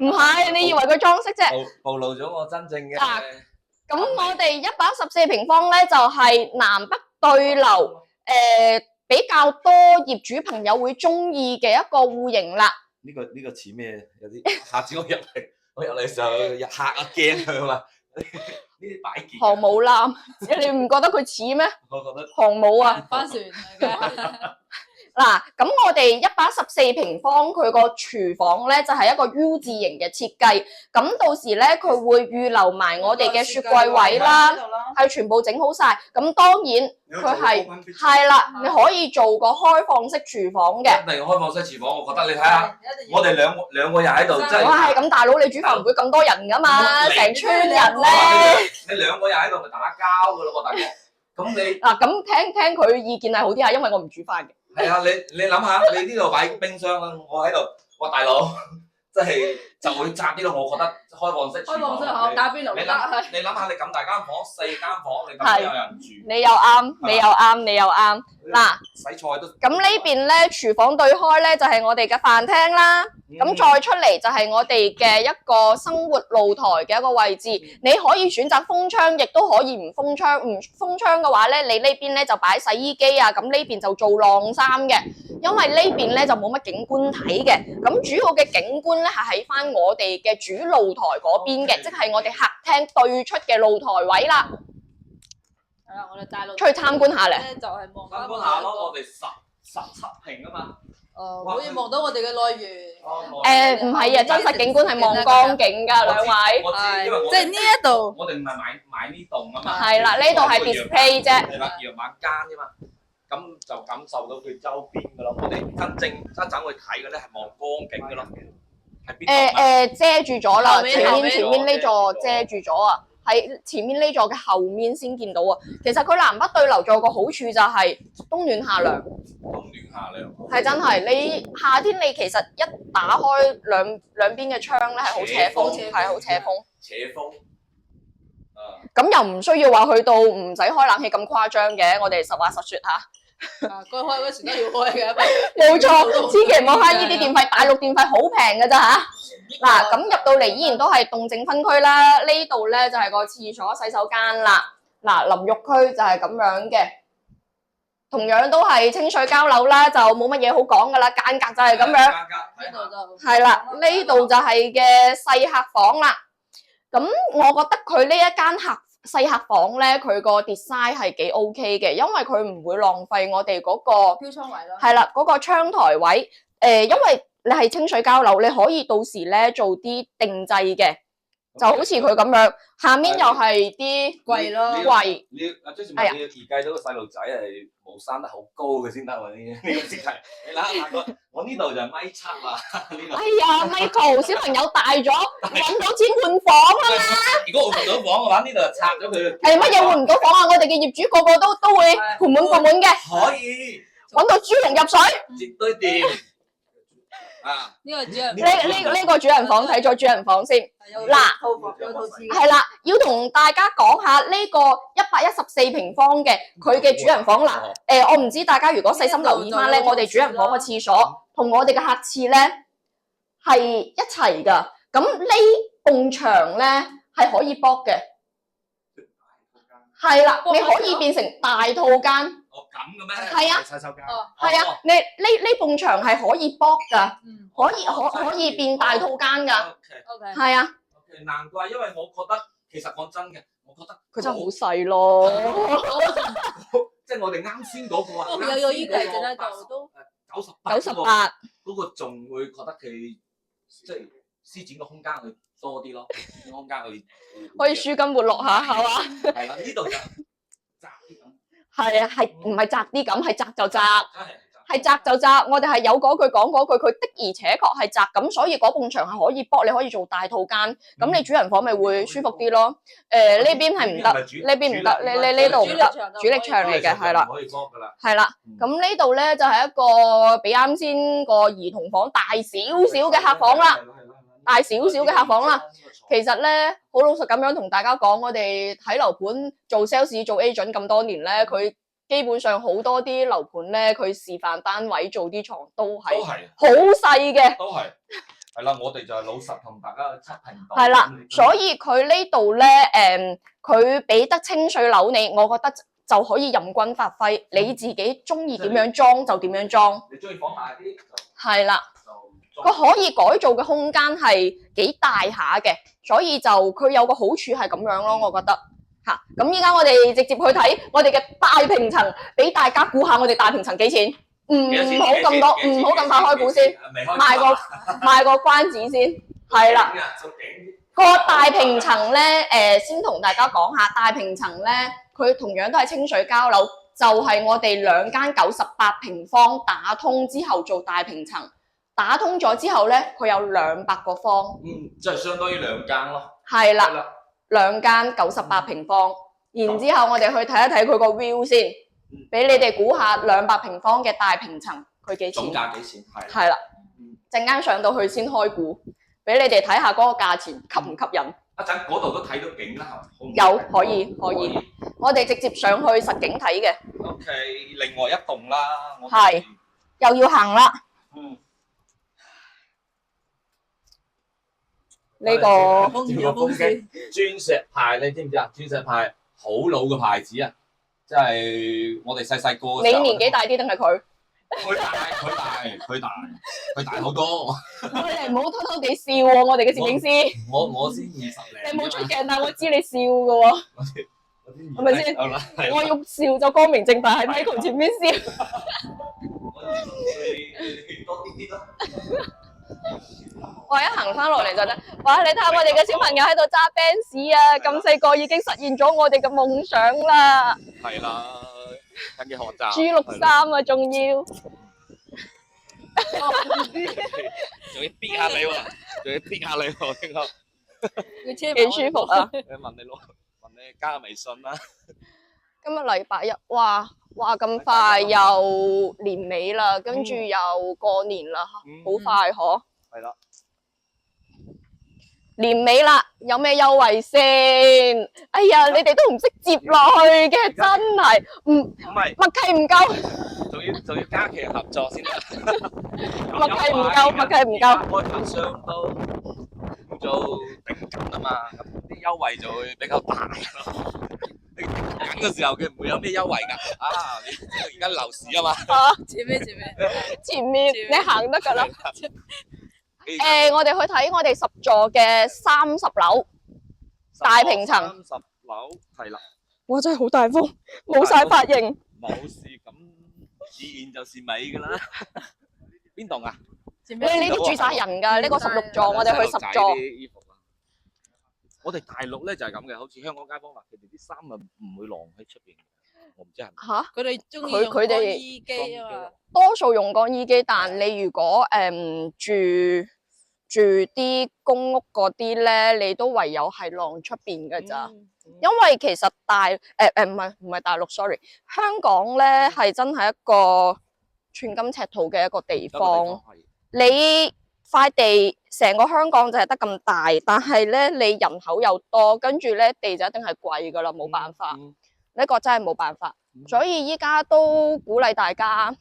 S1: 唔係，你以為佢裝飾啫？
S2: 暴露咗我真正嘅。
S1: 咁我哋114平方咧，就係南北對流，比較多業主朋友會中意嘅一個戶型啦。
S2: 呢個似咩？有啲下次我入嚟時候嚇一驚佢嘛。呢啲擺件
S1: 航母艦，你唔覺得佢似咩？
S2: 我覺得
S1: 航母啊，
S3: 帆船嚟嘅。
S1: 嗱，咁我哋114平方佢個廚房咧就係一個 U 字形嘅設計，咁到時咧佢會預留埋我哋嘅雪櫃位啦，係全部整好晒。咁當然佢係啦，你可以做個開放式廚房嘅。
S2: 一定開放式廚房，我覺得你睇下，我哋兩個人喺度真係。
S1: 哇，係咁大佬，你煮飯唔會咁多人噶嘛，成村人咧。
S2: 你兩個人喺度咪打交噶咯喎，大哥。咁你
S1: 嗱咁聽佢意見係好啲啊，因為我唔煮飯嘅。
S2: 係啊，你諗下，你呢度擺冰箱啦，我喺度，哇大佬，即係就會窄啲咯。我覺得開放式廚房。開放式好，打邊爐得。你諗下，你咁大間房，4間房，你咁有人住。
S1: 你又啱，你又啱，你又啱。嗱，
S2: 洗菜都。咁
S1: 呢邊咧，廚房對開咧就係我哋嘅飯廳啦。咁再出嚟就係我哋嘅一個生活露台嘅一個位置。你可以選擇封窗，亦都可以唔封窗。唔封窗嘅話咧，你呢邊咧就擺洗衣機啊。咁呢邊就做晾衫嘅。因為呢邊咧就冇乜景觀睇嘅。咁主要嘅景觀咧係喺翻我哋嘅主露台嗰邊嘅，即係我哋客廳對出嘅露台位啦。
S3: 係啦，我哋帶路
S1: 出去參觀下咧。
S3: 就係望
S2: 參觀下咯，我哋17平啊嘛。
S3: 可以望到我哋嘅內園。
S1: 唔係啊，真實景觀係望江景㗎，兩位。
S3: 即係呢一度。
S2: 我哋唔係買呢棟啊嘛。
S1: 係啦，呢度係 display 啫。
S2: 係啦，陽晚間啫嘛。咁就感受到佢周邊㗎咯。我哋真正一陣去睇嘅咧係望江景㗎咯。係邊度？
S1: 遮住咗啦，前面呢座遮住咗啊。喺前面呢座嘅後面先見到啊。其實佢南北對流仲有個好處就係冬暖夏涼。
S2: 冬暖夏涼。係
S1: 真係，你夏天你其實一打開兩邊嘅窗咧係好扯風，係好扯風。
S2: 扯風。
S1: 咁又唔需要話去到唔使開冷氣咁誇張嘅，我哋實話實説嚇。
S3: 該開嗰時都要開嘅。
S1: 冇錯，千祈唔好慳呢啲電費，大陸電費好平㗎咋嚇。嗱，咁入到嚟依然都係動靜分區啦。呢度咧就係個廁所、洗手間啦。嗱，淋浴區就係咁樣嘅，同樣都係清水交樓啦，就冇乜嘢好講噶啦。間隔就係咁樣。
S3: 呢度就
S1: 係啦，呢度就係嘅細客房啦。咁我覺得佢呢一間細客房咧，佢個 design 係幾 OK 嘅，因為佢唔會浪費我哋嗰個
S3: 飄窗位咯。
S1: 係啦，嗰個窗台位。因為你係清水交樓，你可以到時咧做啲定製嘅，就好似佢咁樣，下面又係啲
S3: 櫃咯。
S1: 櫃。
S2: 你張志文，你要預計到個細路仔係冇生得好高嘅先得喎，呢個設計。你睇下我呢度就係米7啊，呢度。
S1: 哎呀 ，Michael 小朋友大咗，揾到錢換房啊嘛！
S2: 如果換唔到房嘅話，呢度就拆咗佢。
S1: 係乜嘢換唔到房啊？我哋嘅業主個個都會盆滿缽滿嘅。
S2: 可以。
S1: 揾到豬籠入水。
S2: 絕對掂。
S3: 呢個主人
S1: 呢個主人房睇咗主人房先。嗱，係啦，要同大家講下呢個114平方嘅佢嘅主人房嗱。我唔知大家如果細心留意翻咧，我哋主人房嘅廁所同我哋嘅客廁咧係一齊㗎。咁呢埲牆咧係可以剝嘅。係啦，你可以變成大套間。
S2: 咁嘅咩？
S1: 係啊，
S2: 洗手間。
S1: 係啊，你呢埲牆係可以剝噶，可以變大套間噶。
S3: OK。
S1: 係啊。
S2: OK，難怪，因為我覺得其實講真嘅，我覺得
S1: 佢真係好細咯。
S2: 即係我哋啱先嗰個啊，
S3: 有依計就喺度都
S1: 98
S2: 嗰個仲會覺得佢即係施展個空間去多啲咯，空間去
S1: 可以舒筋活絡下，係嘛？
S2: 係啦，呢度就窄啲咁。
S1: 係啊，係唔係窄啲咁？係窄就窄，係窄就窄。我哋係有嗰句講嗰句，佢的而且確係窄咁，所以嗰埲牆係可以剝，你可以做大套間。咁你主人房咪會舒服啲咯。呢邊係唔得，呢邊唔得，呢度唔得，主力牆嚟嘅，係啦。係啦，咁呢度咧就係一個比啱先個兒童房大少少嘅客房啦，大少少嘅客房啦。其實咧，好老實咁樣同大家講，我哋睇樓盤做 sales 做 agent 咁多年咧，佢基本上好多啲樓盤咧，佢示範單位做啲床都係好細嘅。
S2: 都係啦，我哋就係老實同大家測評到。
S1: 係啦，所以佢呢度咧，佢俾得清水樓你，我覺得就可以任君發揮，你自己中意點樣裝就點樣裝。
S2: 你中意房大啲？
S1: 係啦。佢可以改造嘅空間係幾大下嘅，所以就佢有個好處係咁樣咯，我覺得嚇。咁依家我哋直接去睇我哋嘅大平層，俾大家估下我哋大平層幾錢？唔好咁多，唔好咁快開估先，賣個關子先，係啦。個大平層咧，先同大家講下，大平層咧，佢同樣都係清水交樓，就係我哋2間98平方打通之後做大平層，打通咗之後咧，佢有200個方。
S2: 即係相當於2間咯。
S1: 係啦，2間98平方，然之後我哋去睇一睇佢個 view 先，俾你哋估下200平方嘅大平層佢幾錢？
S2: 總價幾錢？
S1: 係啦，陣間上到去先開估。俾你哋睇下嗰個價錢吸唔吸引？
S2: 一陣嗰度都睇到景啦，係嘛？
S1: 有可以，我哋直接上去實景睇嘅。
S2: OK， 另外一棟啦，
S1: 係又要行啦。呢個
S2: 風機鑽石牌，你知唔知啊？鑽石牌好老嘅牌子啊，即係我哋細細個。
S1: 你年紀大啲定係佢？
S2: 佢大好多。
S1: 我哋唔好偷偷地笑喎，我哋嘅攝影師。
S2: 我先20零。
S1: 你冇出鏡，但我知你笑嘅喎。係咪先？我要笑就光明正大喺 Michael 前面笑。
S2: 多啲咯。
S1: 我一行翻落嚟就得。哇！你睇下我哋嘅小朋友喺度揸 Benz 啊，咁細個已經實現咗我哋嘅夢想啦。
S2: 係啦。跟住學習
S1: G63啊，仲要
S2: 逼下你喎，仲要逼下你喎，呢個
S1: 幾舒服啊！
S2: 問你加微信啦。
S1: 今日禮拜一，哇咁快又年尾啦，跟住又過年啦，好快嗬。
S2: 係啦。
S1: 年尾啦，有咩優惠先？哎呀，你哋都唔識接落去嘅，真係唔係默契唔夠，
S2: 仲要加強合作先得。
S1: 默契唔夠。
S2: 開發商都做頂緊啊嘛，咁啲優惠就會比較大咯。你頂緊嘅時候，佢唔會有咩優惠㗎。你知道而家樓市啊嘛。前面你
S1: 行得㗎啦。我哋去睇我哋10座嘅30樓大平層。
S2: 30樓係啦。
S1: 哇！真係好大風，冇晒髮型。
S2: 冇事咁，自然就是美㗎啦。邊棟啊？
S1: 你呢啲住晒人㗎，呢個16座，我哋去10座。
S2: 我哋大陸咧就係咁嘅，好似香港街坊話，佢哋啲衫啊唔會晾喺出邊。我唔知係咪。
S1: 嚇！
S3: 佢哋中意用乾衣機啊嘛。
S1: 多數用乾衣機，但你如果住啲公屋嗰啲咧，你都唯有係晾出邊㗎咋。因為其實唔係大陸 ，sorry， 香港咧係真係一個寸金尺土嘅一個地方。你塊地成個香港就係得咁大，但係咧你人口又多，跟住咧地就一定係貴㗎啦，冇辦法。呢個真係冇辦法，所以依家都鼓勵大家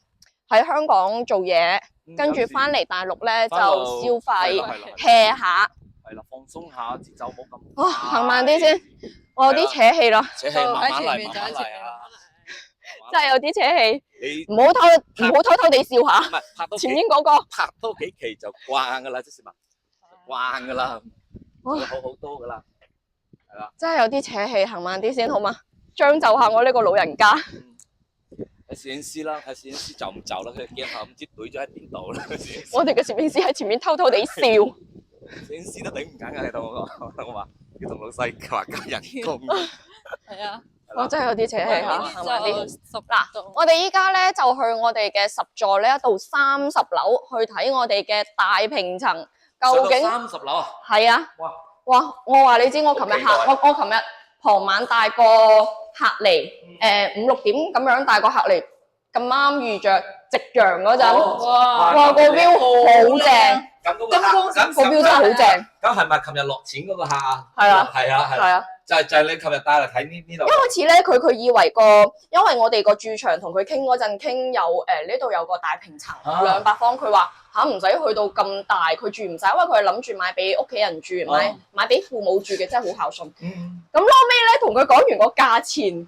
S1: 喺香港做嘢。跟住翻嚟大陸咧就消費 hea 下，
S2: 係啦，放鬆下節奏，冇咁。
S1: 哇，行慢啲先，我有啲扯氣啦。
S2: 扯氣，慢慢嚟啊！
S1: 真係有啲扯氣。你唔好偷偷地笑下。
S2: 唔係拍到
S1: 前面嗰個
S2: 拍多幾期就慣噶啦，即係話慣噶啦，會好好多噶啦，係啦。
S1: 真係有啲扯氣，行慢啲先好嘛？將就下我呢個老人家。
S2: 睇攝影師啦，睇攝影師就唔就啦，佢鏡頭唔知懟咗喺邊度啦。
S1: 我哋嘅攝影師喺前面偷偷地笑。
S2: 攝影師都頂唔緊㗎，你同我話要同老細話加人工。
S3: 係啊，
S1: 我真係有啲扯氣嚇，行慢啲。
S3: 嗱，
S1: 我哋依家咧就去我哋嘅10座呢一度30樓去睇我哋嘅大平層，究竟
S2: 30樓啊？
S1: 係啊。哇！我話你知，我琴日傍晚帶個客嚟，5、6點咁樣帶個客嚟，咁啱遇着夕陽嗰陣，哇個 view 好正，個 view 真係好正。
S2: 咁係咪琴日落錢嗰個客啊？
S1: 係啊，
S2: 係啊，就係你琴日帶嚟睇呢度。
S1: 一開始咧，佢以為因為我哋個駐場同佢傾嗰陣傾有呢度有個大平層200方，佢話唔使去到咁大，佢住唔晒，因為佢係諗住買俾屋企人住，買俾父母住嘅，真係好孝順。咁後尾咧，同佢講完個價錢，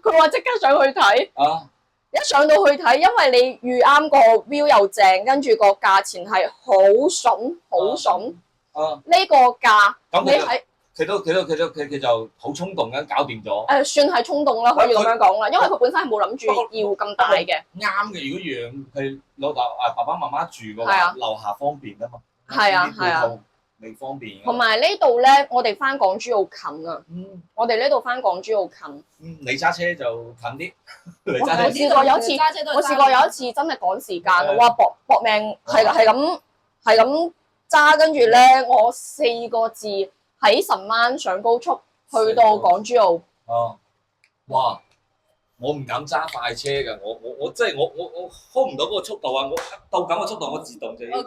S1: 佢話即刻上去睇。一上到去睇，因為你預啱個 view 又正，跟住個價錢係好筍，好筍。呢個價你喺
S2: 佢就好衝動咁搞掂咗。
S1: 算係衝動啦，可以咁樣講啦，因為佢本身係冇諗住要咁大嘅。
S2: 啱嘅，如果養佢老豆爸爸媽媽住嘅話，樓下方便啊嘛。
S1: 係啊。
S2: 未方便。
S1: 同埋呢度咧，我哋翻港珠澳近啊。我哋呢度翻港珠澳近。
S2: 你揸車就近啲。
S1: 我試過有一次真係趕時間，哇搏命係咁揸，跟住咧我4個字喺神灣上高速去到港珠澳。
S2: 哦，哇！我唔敢揸快車㗎，我真係我 hold 唔到嗰個速度啊！我到咁嘅速度，我自動就要。
S1: 好啦，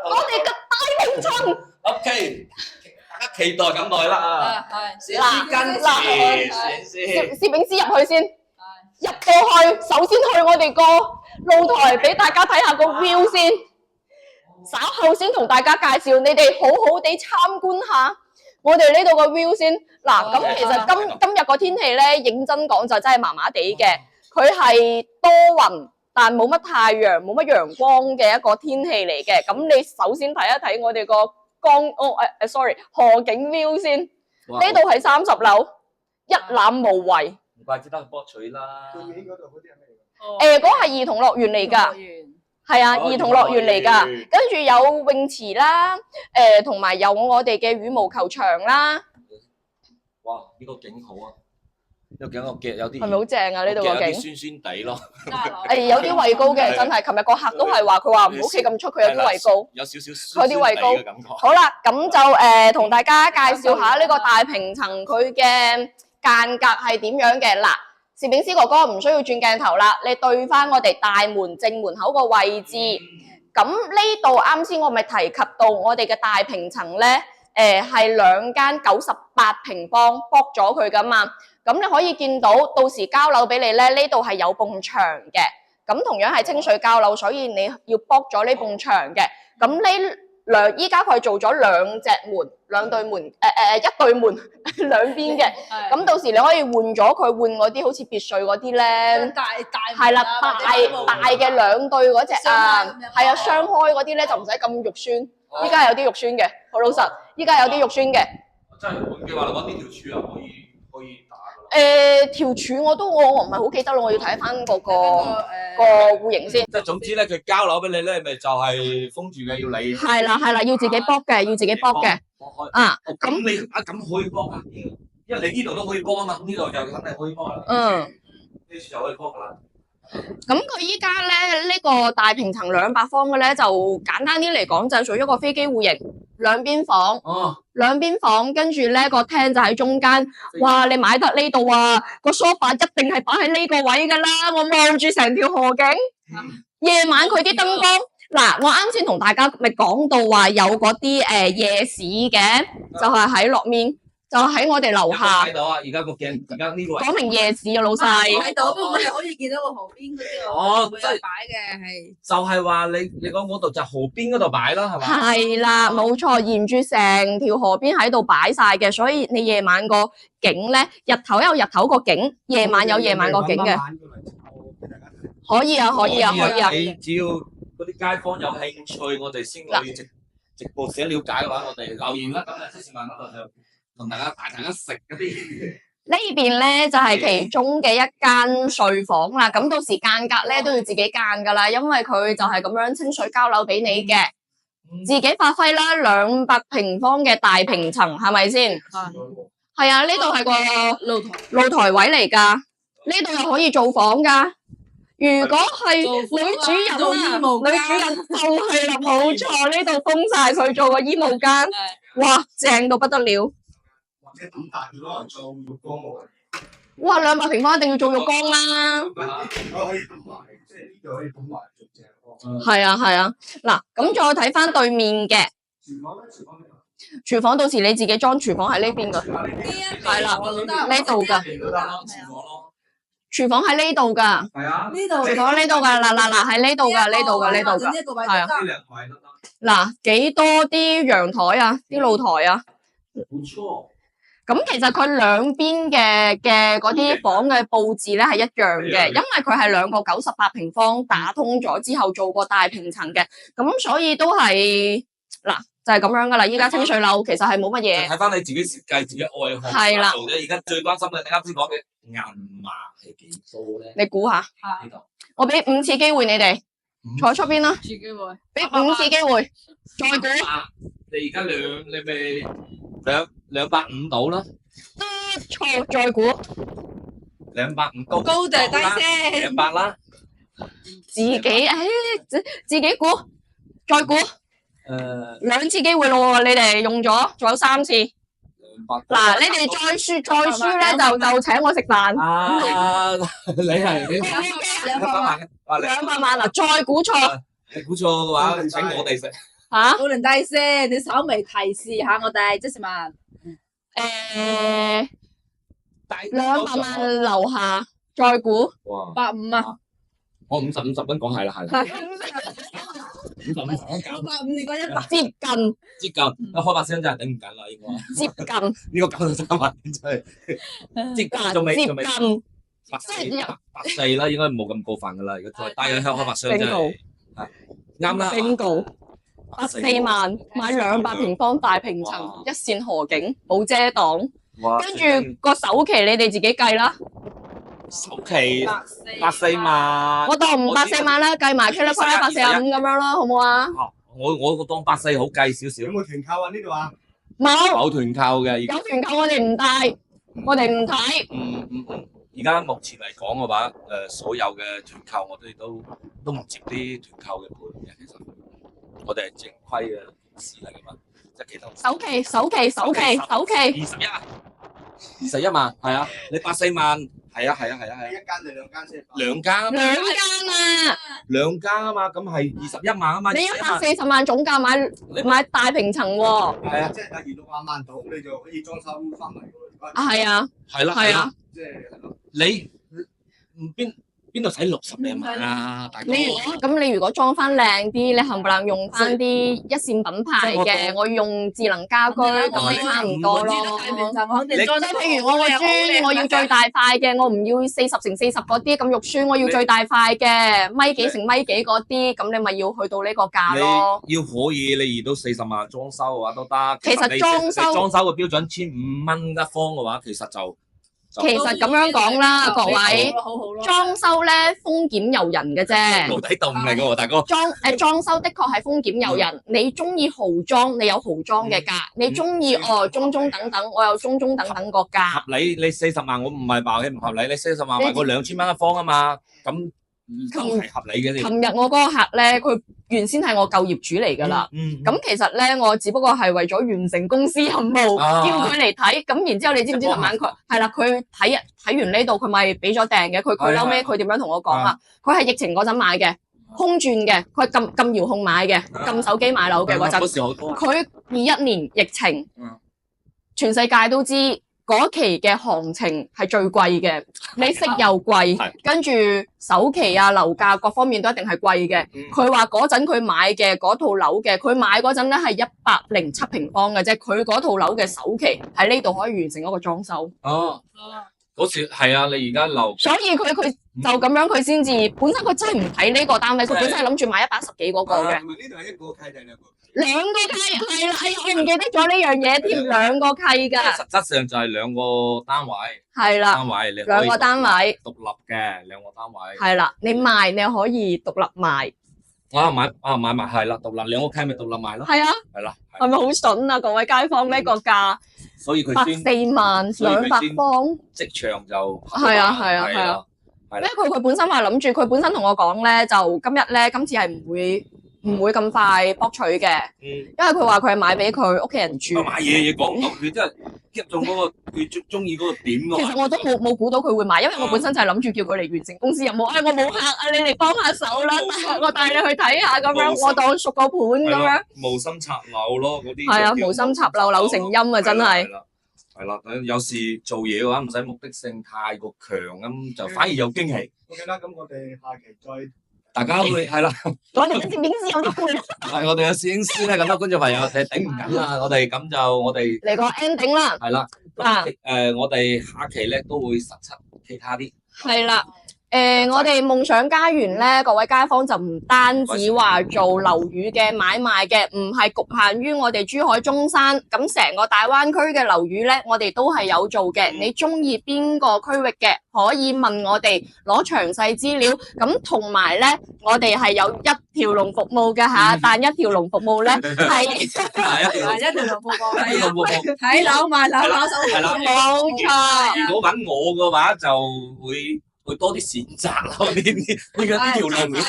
S1: 我哋嘅大平層。
S2: OK， 大家期待咁耐啦啊！
S1: 嗱，攝影師入去先，入到去，首先去我哋個露台俾大家睇下個 view 先，稍後先同大家介紹，你哋好好地參觀下我哋呢度個 view 先。嗱，咁其實今日個天氣咧，認真講就真係麻麻地嘅，佢係多雲，但冇乜太陽，冇乜陽光嘅一個天氣嚟嘅。咁你首先睇一睇我哋個河景 view 先，呢度係30樓，一覽無遺。
S2: 唔怪之得博取啦。
S4: 對面嗰度嗰啲係咩嚟㗎？
S1: 嗰個係兒童樂園嚟㗎。係啊，兒童樂園嚟㗎，跟住有泳池啦，同埋有我哋嘅羽毛球場啦。
S2: 哇！呢個景好啊，呢個景我記有啲
S1: 係咪好正啊？呢度個景
S2: 有啲酸酸地咯。
S1: 有啲畏高嘅，真係。琴日個客都係話，佢話唔好企咁出，佢有啲畏高。
S2: 有少少酸
S1: 啲畏高
S2: 嘅感覺。
S1: 好啦，咁就同大家介紹下呢個大平層佢嘅間隔係點樣嘅。嗱，攝影師哥哥唔需要轉鏡頭啦，你對翻我哋大門正門口個位置。咁呢度啱先我咪提及到我哋嘅大平層咧，係2間98平方，book咗佢噶嘛。咁你可以見到，到時交樓俾你咧，呢度係有埲牆嘅。咁同樣係清水交樓，所以你要 book 咗呢埲牆嘅。咁依家佢做咗2隻門，2對門，一對門兩邊嘅。咁到時你可以換咗佢，換嗰啲好似別墅嗰啲咧，係啦，大嘅2對嗰隻啊，係啊，雙開嗰啲咧就唔使咁肉酸。依家有啲肉酸嘅，好老實，依家有啲肉酸嘅。
S2: 真係換嘅話，你揾呢條柱啊，可以打㗎啦。
S1: 條柱我唔係好記得咯，我要睇翻個戶型先。
S2: 即係總之咧，佢交樓俾你咧，咪就係封住嘅，要你。
S1: 係啦，要自己 book 嘅，要自己 book 嘅。啊，
S2: 咁你咁可以 book 啊？因為你呢度都可以 book 啊嘛，呢度就肯定可以 book 啦。呢處就可以 book 啦。
S1: 咁佢依家咧呢個大平層200方嘅咧，就簡單啲嚟講就係屬於一個飛機戶型，2邊房，兩邊房，跟住咧個廳就喺中間。哇！你買得呢度啊，個 sofa 一定係擺喺呢個位噶啦。我望住成條河景，夜晚佢啲燈光。嗱，我啱先同大家咪講到話有嗰啲夜市嘅，就係喺落面。就喺我哋樓下。
S2: 睇到啊！而家個鏡，而家呢個
S1: 講明夜市啊，老細。
S3: 睇到，不過我哋可以見到個河邊嗰啲會有擺嘅，係。
S2: 就係話你講嗰度就河邊嗰度擺啦，係嘛？
S1: 係啦，冇錯，沿住成條河邊喺度擺晒嘅，所以你夜晚個景咧，日頭有日頭個景，夜晚有夜晚個景嘅。可以啊。
S2: 你只要嗰啲街坊有興趣，我哋先可以直播寫了解嘅話，我哋留言啦。咁啊，即時問嗰度就。同大家食嗰啲
S1: 呢邊咧就係其中嘅一間睡房啦，咁到時間隔咧都要自己間噶啦，因為佢就係咁樣清水交樓俾你嘅，自己發揮啦。200平方嘅大平層係咪先？係啊，呢度係個露台位嚟噶，呢度又可以做房噶。如果係女主人啊，女主人就係啦，冇錯，呢度封晒佢做個衣帽間，哇，正到不得了。
S4: 咁大嘅咯，做浴缸喎。
S1: 哇，200平方一定要做浴缸啦。
S4: 我可以揼埋，即係呢度可以揼埋做正。
S1: 係啊。嗱，咁再睇翻對面嘅廚房到時你自己裝廚房喺呢邊噶。係啦，呢度噶。廚房喺呢度噶。
S2: 係啊。
S3: 呢度。
S1: 廚房呢度噶，嗱，喺呢度噶。係啊。嗱，幾多啲陽台啊？啲露台啊？
S2: 冇錯。
S1: 咁其實佢兩邊嘅嗰啲房嘅佈置咧係一樣嘅，因為佢係2個98平方打通咗之後做個大平層嘅，咁所以都係嗱就係咁樣噶啦。依家清水樓其實係冇乜嘢，
S2: 睇翻你自己設計自己愛好
S1: 係啦。
S2: 而家最關心嘅你啱先講嘅銀碼係幾多咧？
S1: 你估下？我俾5次機會你哋。坐出邊啦，
S3: 次機會，
S1: 俾5次機會，再估。
S2: 你而家你咪250到啦，
S1: 錯，再估。
S2: 250高
S3: 高定低先
S2: ？200啦。
S1: 自己估，再估。2次機會咯喎，你哋用咗，仲有3次。嗱，你哋再輸咧就請我食飯。
S2: 你係200萬嘅
S1: ，200萬嗱，再估錯。
S2: 你估錯嘅話，請我哋食。
S1: 嚇？
S3: 高定低先？你稍微提示下我哋，即是問。
S1: 200萬樓下，再估。
S2: 哇
S3: 150啊！
S2: 我50蚊講係啦，係啦。50蚊
S3: 150，你講100。
S1: 接近。
S2: 開發商真係頂唔緊啦，應該。
S1: 接近。
S2: 呢個93萬真係。接近仲未。
S1: 接近。
S2: 140啦，應該冇咁過分噶啦。如果再低嘅開發商真係。啱啦。
S1: Bingo。84萬買200平方大平層，一線河景，冇遮擋。跟住個首期你哋自己計啦。
S2: 首期84萬。
S1: 我當84萬啦，計埋 Killer Price 145咁樣啦，好唔好啊？
S2: 我當84好計少少。
S4: 有冇團購啊？呢度啊？
S2: 冇團購嘅。
S1: 有團購我哋唔帶，我哋唔睇。
S2: 而家目前嚟講嘅話，所有嘅團購我哋都唔接啲團購嘅盤嘅，其實我哋係正規嘅事嚟噶嘛，即係其他。首期。21萬，係啊，你84萬，係啊。
S4: 一間定2間先
S2: ？2間。
S1: 啊
S2: ！2間啊嘛，咁係21萬啊嘛。
S1: 你140萬總價買大平層喎。
S4: 係啊，即係例如60萬到，你就可以裝修翻嚟喎。
S1: 係啊。係啊。
S4: 即係
S2: 你邊度使60零萬啊？大哥，
S1: 你如果裝翻靚啲，你冚唪唥用翻啲一線品牌嘅，我用智能家居，咁咪差唔多咯。
S3: 你
S1: 即係譬如我個磚，我要最大塊嘅，我唔要40x40嗰啲咁肉酸，我要最大塊嘅，米幾乘米幾嗰啲，咁你咪要去到呢個價咯。
S2: 要可以，你移到40萬裝修嘅話都得。
S1: 其實裝修
S2: 嘅標準1500蚊一方嘅話，其實
S1: 其實咁樣講啦，各位，裝修咧豐儉由人嘅啫，
S2: 無底洞嚟嘅喎，大哥。
S1: 裝修的確係豐儉由人，你中意豪裝，你有豪裝嘅價；你中意中等等，我有中等等個價。
S2: 合理，你40萬我唔係話佢唔合理，你40萬賣過2000蚊一方啊嘛，咁都係合理嘅。
S1: 琴日我嗰個客咧，佢原先係我舊業主嚟㗎啦。咁其實咧，我只不過係為咗完成公司任務，叫佢嚟睇。咁然之後，你知唔知琴晚佢係啦？佢睇完呢度，佢咪俾咗訂嘅。佢後尾佢點樣同我講啊？佢係疫情嗰陣買嘅，空轉嘅，佢係撳遙控買嘅，撳手機買樓嘅嗰陣。佢21年疫情，全世界都知。嗰期嘅行情係最貴嘅，利息又貴，跟住首期啊、樓價各方面都一定係貴嘅。佢話嗰陣佢買嘅嗰套樓嘅，佢買嗰陣咧係107平方嘅啫，佢嗰套樓嘅首期喺呢度可以完成一個裝修。
S2: 嗰時係啊，你而家樓，
S1: 所以佢就咁樣，佢先至本身佢真係唔睇呢個單位，佢本身係諗住買110幾嗰個嘅。
S4: 呢度係一個契定兩個？
S1: 兩個契係啦，我唔記得咗呢樣嘢添，2個契㗎。
S2: 實質上就係2個單位。
S1: 係啦，
S2: 單位你
S1: 2個單位
S2: 獨立嘅2個單位。
S1: 係啦，你賣你可以獨立賣。
S2: 買埋係啦，獨立2個契咪獨立賣咯。
S1: 係啊。係
S2: 啦。
S1: 係咪好筍啊？各位街坊呢個價？
S2: 所以佢
S1: 84萬200方。
S2: 即場就
S1: 係啊。因為佢本身話諗住，佢本身同我講咧，就今次係唔會咁快博取嘅，因為佢話佢係買俾佢屋企人住。
S2: 買嘢講唔到，佢真係夾中嗰個佢中意嗰個點咯。
S1: 其實我都冇估到佢會買，因為我本身就係諗住叫佢嚟完成公司任務。我冇客啊，你嚟幫下手啦，我帶你去睇下咁樣，我當熟個盤咁樣。無心插柳咯，嗰啲係啊，無心插柳柳成蔭啊，真係。
S2: 係啦，有時做嘢嘅話唔使目的性太過強咁，就反而有驚喜。
S4: OK 啦，咁我哋下期再。
S2: 大家會係啦，
S1: 我哋攝影師有得配。
S2: 係我哋嘅攝影師咧，咁多觀眾朋友係頂唔緊啦，我哋嚟
S1: 個 ending 啦。
S2: 係啦，我哋下期咧都會實測其他啲。
S1: 係啦，我哋夢想家園咧，各位街坊就唔單止話做樓宇嘅買賣嘅，唔係局限於我哋珠海中山，咁成個大灣區嘅樓宇咧，我哋都係有做嘅。你中意邊個區域嘅，可以問我哋攞詳細資料。咁同埋咧，我哋係有一條龍服務嘅吓，但一條龍服務咧係一條龍服務，
S3: 睇樓賣樓攞手
S2: 係啦，
S1: 冇錯。
S2: 如果揾我嘅話，就會多啲選擇咯。呢條龍，呢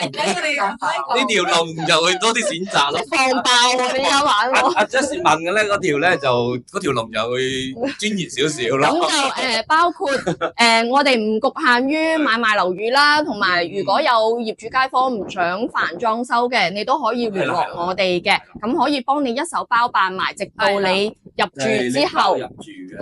S2: 條龍就會多啲選擇咯。
S1: 放爆喎！你而家玩我。
S2: 阿 Jess 問嘅咧，嗰條龍就會專業少少咯。
S1: 咁就包括我哋唔局限於買賣樓宇啦，同埋如果有業主街坊唔想煩裝修嘅，你都可以聯絡我哋嘅，咁可以幫你一手包辦埋，直到你入住之後。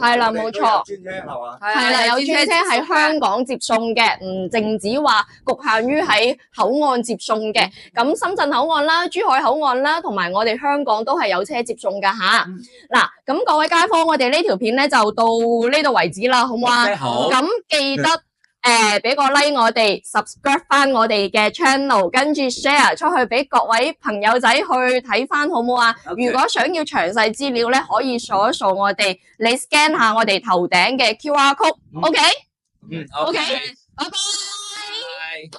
S1: 係啦，冇錯。係啦，有專車喺香港接送嘅。唔淨止話局限於喺口岸接送嘅，咁深圳口岸啦、珠海口岸啦，同埋我哋香港都係有車接送噶吓。嗱，咁各位街坊，我哋呢條片咧就到呢度為止啦，好唔好啊？好。咁記得俾個 like 我哋 ，subscribe 翻我哋嘅 channel， 跟住 share 出去俾各位朋友仔去睇翻，好唔好啊？如果想要詳細資料咧，可以掃一掃我哋，你 scan 下我哋頭頂嘅 QR code，OK？OK。拜拜。